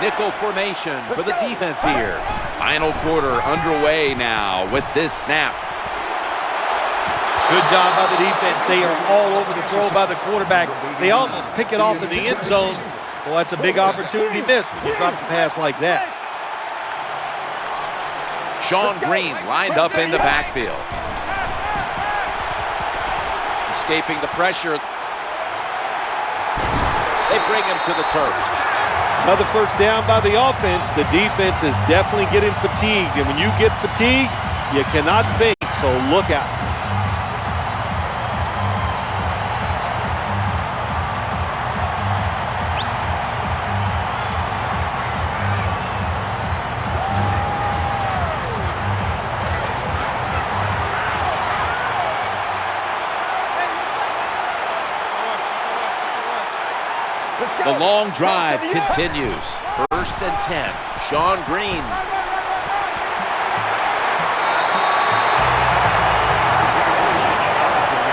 Nickel formation for the defense here. Final quarter underway now with this snap. Good job by the defense. They are all over the throw by the quarterback. They almost pick it off in the end zone. Well, that's a big opportunity missed when you drop a pass like that. Sean Green lined up in the backfield. Escaping the pressure. They bring him to the turf. Another first down by the offense. The defense is definitely getting fatigued. And when you get fatigued, you cannot think, so look out. The long drive continues. 1st and 10. Sean Green.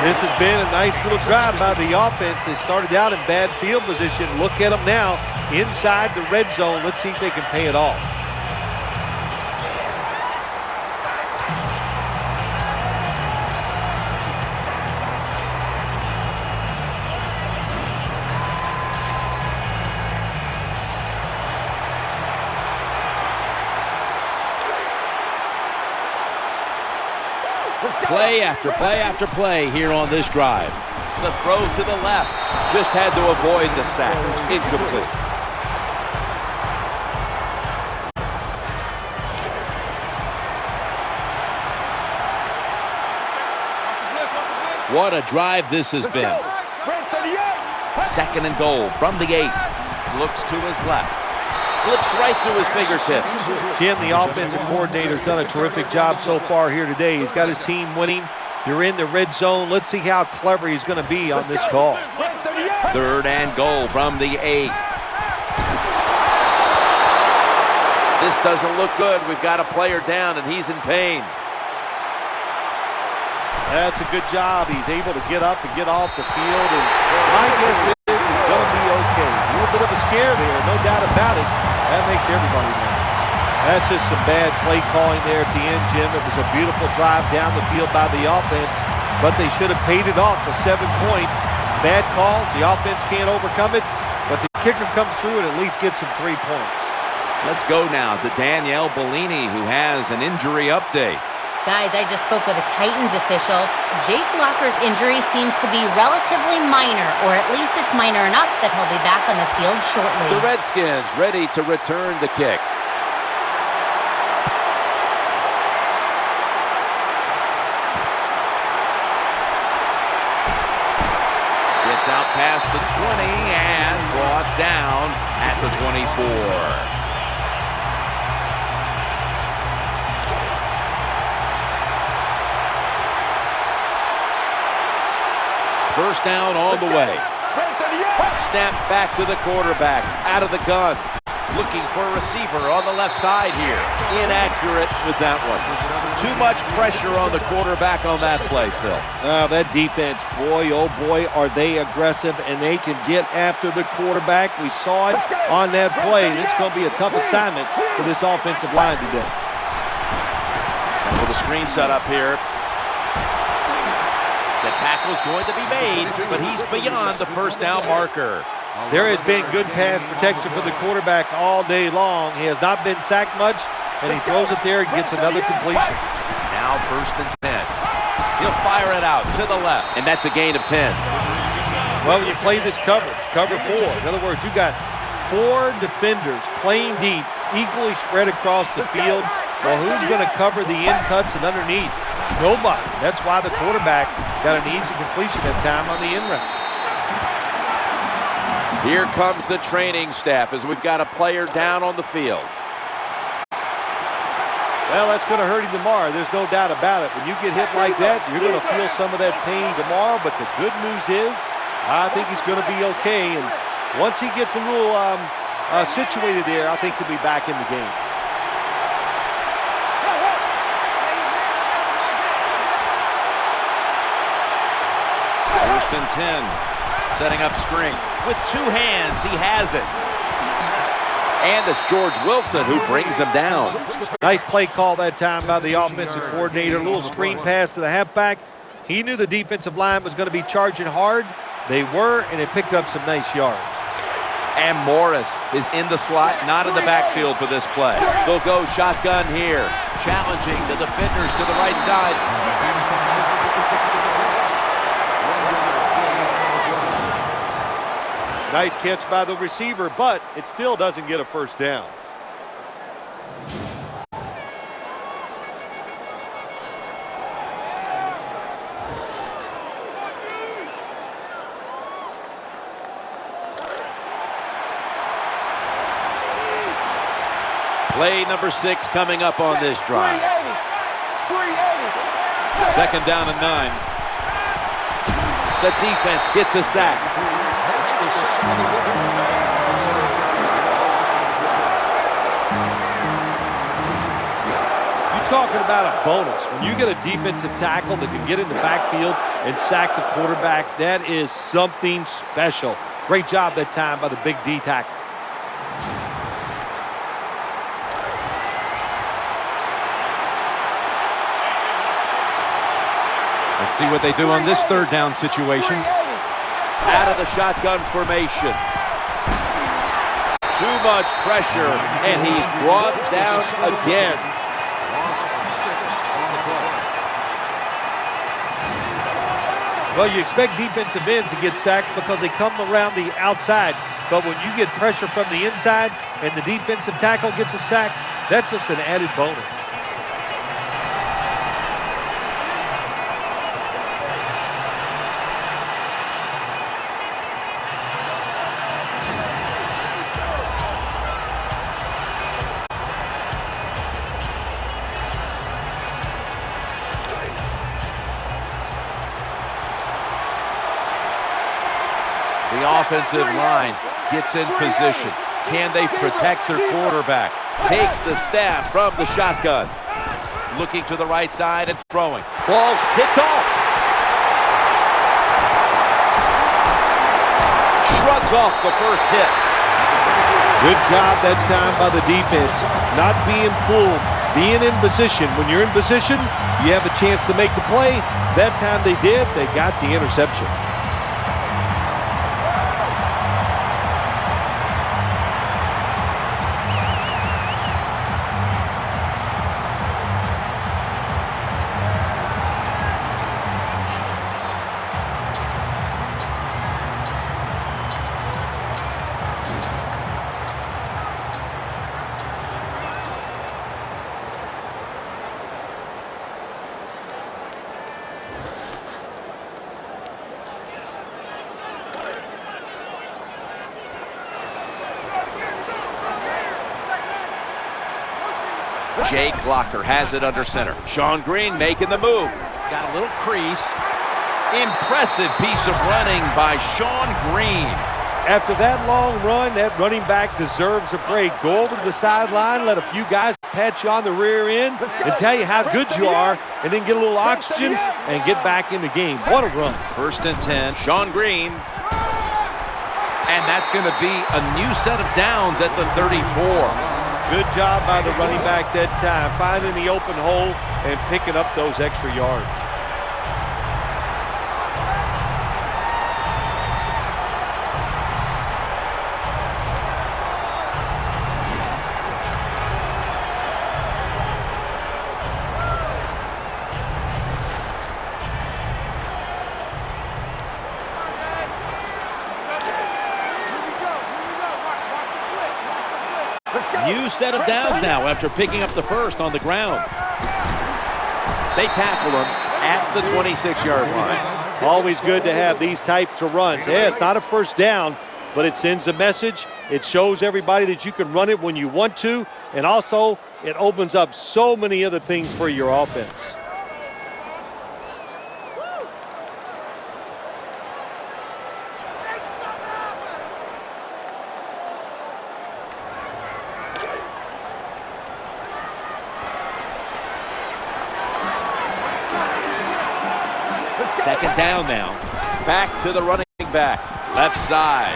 This has been a nice little drive by the offense. They started out in bad field position. Look at them now inside the red zone. Let's see if they can pay it off. Play after play after play here on this drive. The throw to the left. Just had to avoid the sack. Incomplete. What a drive this has been. Red 38. Second and goal from the 8. Looks to his left. Slips right through his fingertips. Jim, the offensive coordinator, has done a terrific job so far here today. He's got his team winning. You're in the red zone. Let's see how clever he's going to be on this call. Third and goal from the 8. This doesn't look good. We've got a player down, and he's in pain. That's a good job. He's able to get up and get off the field. And my guess is he's going to be okay. A little bit of a scare there, no doubt about it. That makes everybody mad. That's just some bad play calling there at the end, Jim. It was a beautiful drive down the field by the offense, but they should have paid it off with 7 points. Bad calls. The offense can't overcome it, but the kicker comes through and at least gets them 3 points. Let's go now to Danielle Bellini, who has an injury update. Guys, I just spoke with a Titans official. Jake Locker's injury seems to be relatively minor, or at least it's minor enough that he'll be back on the field shortly. The Redskins ready to return the kick. Gets out past the 20 and brought down at the 24. First down on the way. Snap back to the quarterback. Out of the gun. Looking for a receiver on the left side here. Inaccurate with that one. Too much pressure on the quarterback on that play, Phil. That defense, boy, oh boy, are they aggressive, and they can get after the quarterback. We saw it on that play. This is going to be a tough assignment for this offensive line today. And with a screen set up here. The tackle's going to be made, but he's beyond the first down marker. There has been good pass protection for the quarterback all day long. He has not been sacked much, and he throws it there and gets another completion. Now first and 10. He'll fire it out to the left, and that's a gain of 10. Well, when you play this cover 4. In other words, you got 4 defenders playing deep, equally spread across the field. Well, who's going to cover the in cuts and underneath? Nobody. That's why the quarterback got an easy completion that time on the in route. Here comes the training staff as we've got a player down on the field. Well, that's going to hurt him tomorrow. There's no doubt about it. When you get hit like that, you're going to feel some of that pain tomorrow. But the good news is, I think he's going to be okay. And once he gets a little situated there, I think he'll be back in the game. First and 10, setting up screen. With 2 hands, he has it. And it's George Wilson who brings him down. Nice play call that time by the offensive coordinator. A little screen pass to the halfback. He knew the defensive line was going to be charging hard. They were, and it picked up some nice yards. And Morris is in the slot, not in the backfield for this play. They'll go shotgun here, challenging the defenders to the right side. Nice catch by the receiver, but it still doesn't get a first down. Play number 6 coming up on this drive. 380. Second down and 9. The defense gets a sack. You're talking about a bonus. When you get a defensive tackle that can get in the backfield and sack the quarterback, that is something special. Great job that time by the big D tackle. Let's see what they do on this third down situation. Out of the shotgun formation. Too much pressure, and he's brought down again. Well, you expect defensive ends to get sacks because they come around the outside. But when you get pressure from the inside and the defensive tackle gets a sack, that's just an added bonus. offensive line gets in position. Can they protect their quarterback? Takes the snap from the shotgun. Looking to the right side and throwing. Ball's picked off. Shrugs off the first hit. Good job that time by the defense. Not being fooled, being in position. When you're in position, you have a chance to make the play. That time they did. They got the interception. Jake Locker has it under center. Sean Green making the move. Got a little crease. Impressive piece of running by Sean Green. After that long run, that running back deserves a break. Go over to the sideline, let a few guys pat you on the rear end and tell you how good you are, and then get a little oxygen and get back in the game. What a run. 1st and 10. Sean Green. And that's going to be a new set of downs at the 34. Good job by the running back that time, finding the open hole and picking up those extra yards. New set of downs now after picking up the first on the ground. They tackle him at the 26-yard line. Always good to have these types of runs. Yeah, it's not a first down, but it sends a message. It shows everybody that you can run it when you want to, and also it opens up so many other things for your offense. Second down now. Back to the running back. Left side.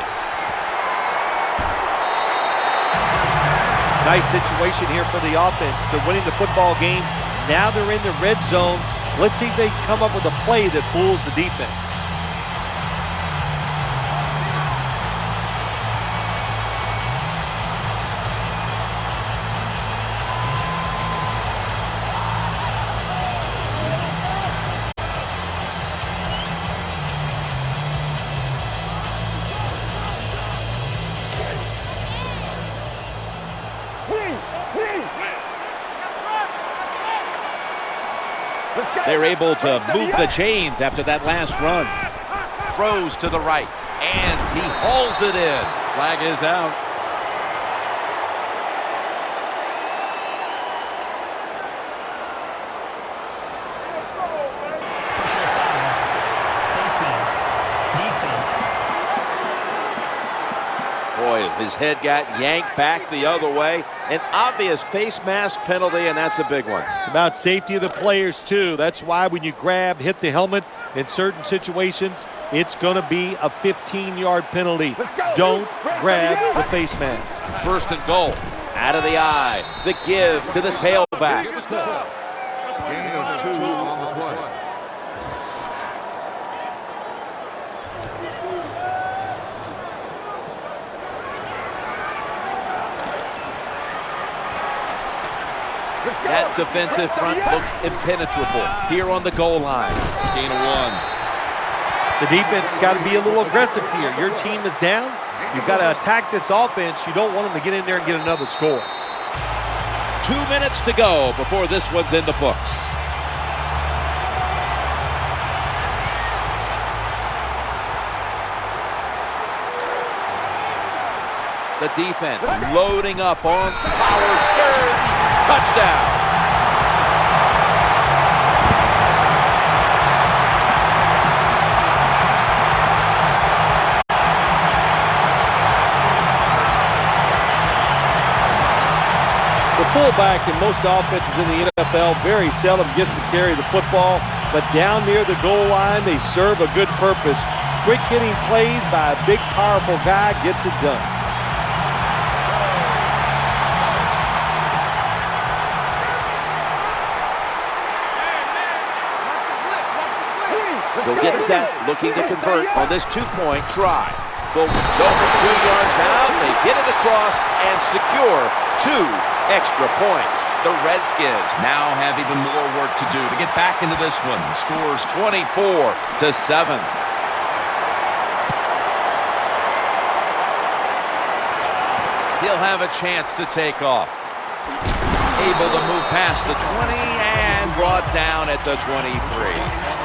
Nice situation here for the offense. They're winning the football game. Now they're in the red zone. Let's see if they come up with a play that fools the defense. They're able to move the chains after that last run. Throws to the right, and he hauls it in. Flag is out. Personal foul. Face mask. Defense. Boy, his head got yanked back the other way. An obvious face mask penalty, and that's a big one. It's about safety of the players, too. That's why when you grab, hit the helmet in certain situations, it's going to be a 15-yard penalty. Don't grab the face mask. 1st and goal. Out of the eye. The give to the tailback. Gain of 2 on the play. That defensive front looks impenetrable here on the goal line. Gain of 1. The defense has got to be a little aggressive here. Your team is down. You've got to attack this offense. You don't want them to get in there and get another score. 2 minutes to go before this one's in the books. The defense loading up on power surge. Touchdown. fullback in most offenses in the NFL very seldom gets to carry the football, but down near the goal line, they serve a good purpose. Quick hitting plays by a big, powerful guy gets it done. They'll get set, looking to convert on this two-point try. Fulton's over 2 yards out. They get it across and secure 2 extra points. The Redskins now have even more work to do to get back into this one. The score's 24-7. He'll have a chance to take off. Able to move past the 20 and brought down at the 23.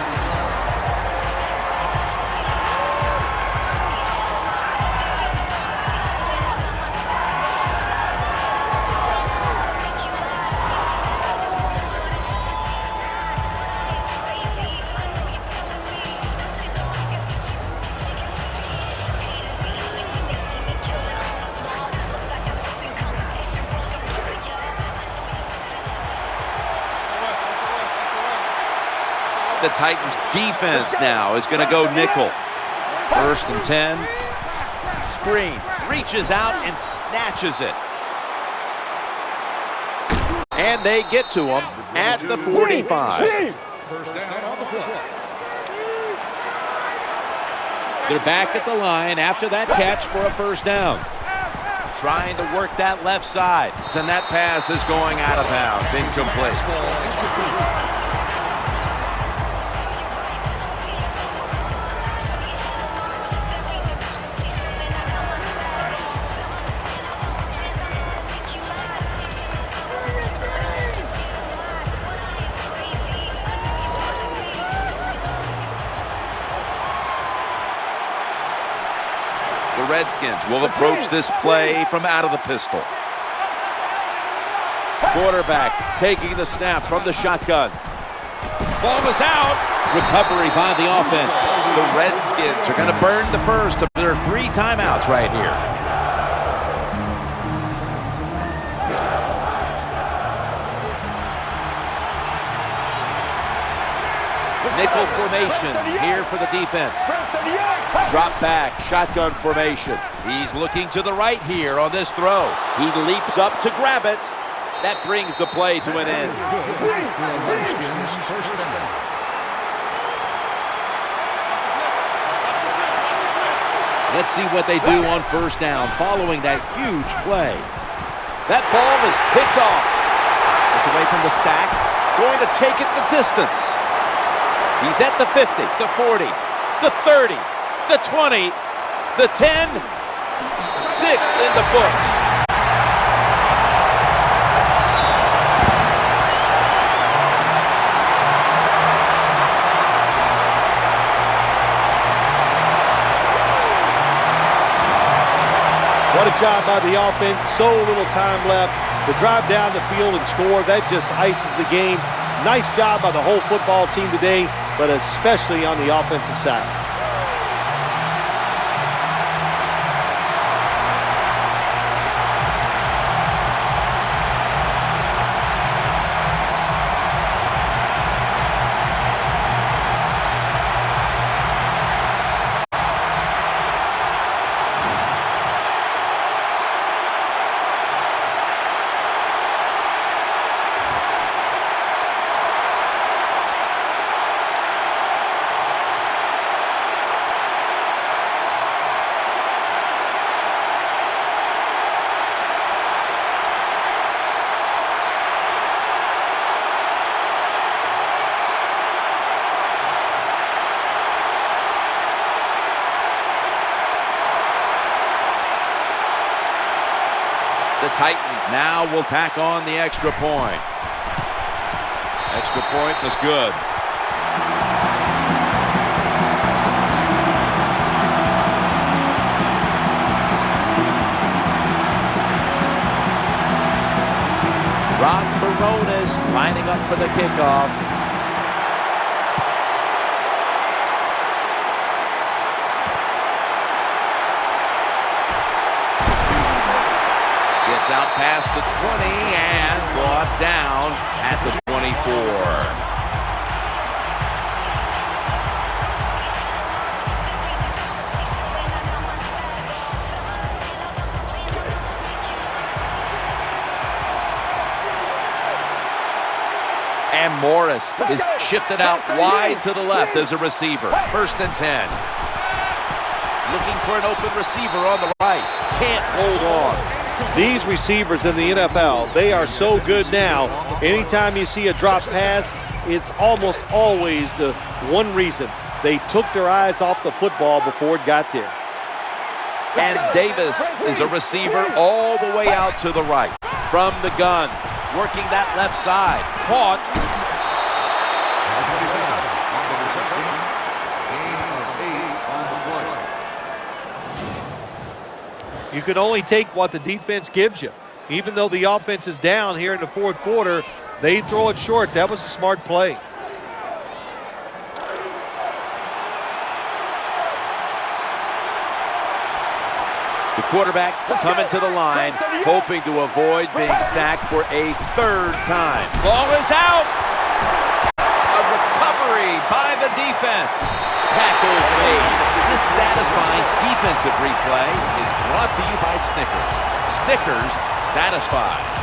The Titans defense now is going to go nickel. 1st and 10. Screen. Reaches out and snatches it. And they get to him at the 45. They're back at the line after that catch for a first down. Trying to work that left side. And that pass is going out of bounds. Incomplete. The Redskins will approach this play from out of the pistol. Quarterback taking the snap from the shotgun. Ball is out. Recovery by the offense. The Redskins are going to burn the first of their 3 timeouts right here. Nickel formation here for the defense. Drop back, shotgun formation. He's looking to the right here on this throw. He leaps up to grab it. That brings the play to an end. Let's see what they do on first down following that huge play. That ball is picked off. It's away from the stack. Going to take it the distance. He's at the 50, the 40, the 30, the 20, the 10, 6 in the books. What a job by the offense. So little time left to drive down the field and score. That just ices the game. Nice job by the whole football team today, but especially on the offensive side. The Titans now will tack on the extra point. Extra point was good. Ron Baronis lining up for the kickoff. out past the 20 and brought down at the 24. And Morris is shifted out wide to the left as a receiver. 1st and 10. Looking for an open receiver on the right. Can't hold on. These receivers in the NFL, they are so good now. Anytime you see a drop pass, it's almost always the one reason. They took their eyes off the football before it got there. And Davis is a receiver all the way out to the right. From the gun, working that left side. Caught. You can only take what the defense gives you. Even though the offense is down here in the 4th quarter, they throw it short. That was a smart play. The quarterback coming to the line, hoping to avoid being sacked for a 3rd time. Ball is out. A recovery by the defense. Tackles made. This satisfying defensive replay is brought to you by Snickers. Snickers satisfies.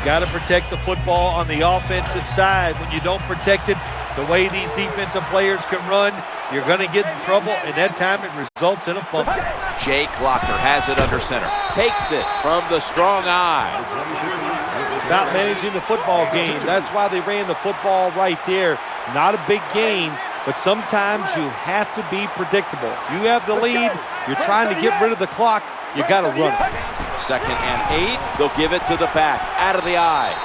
Got to protect the football on the offensive side. When you don't protect it, the way these defensive players can run, you're going to get in trouble, and that time it results in a fumble. Jake Locker has it under center. Takes it from the strong eye. Not managing the football game. That's why they ran the football right there. Not a big gain, but sometimes you have to be predictable. You have the lead. You're trying to get rid of the clock. You got to run it. 2nd and 8. They'll give it to the back. Out of the eye.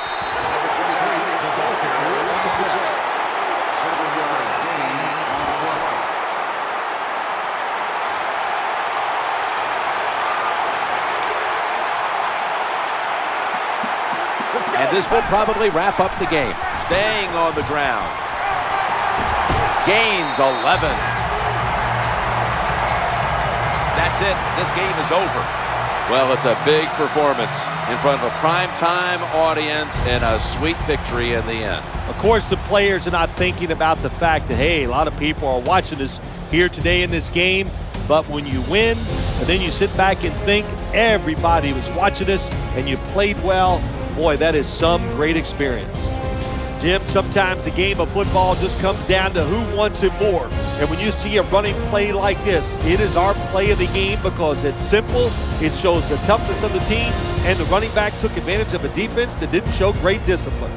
And this will probably wrap up the game. Staying on the ground. Gains 11. That's it. This game is over. Well, it's a big performance in front of a primetime audience and a sweet victory in the end. Of course, the players are not thinking about the fact that, hey, a lot of people are watching us here today in this game. But when you win, and then you sit back and think everybody was watching us and you played well, boy, that is some great experience. Jim, sometimes the game of football just comes down to who wants it more. And when you see a running play like this, it is our play of the game because it's simple, it shows the toughness of the team, and the running back took advantage of a defense that didn't show great discipline.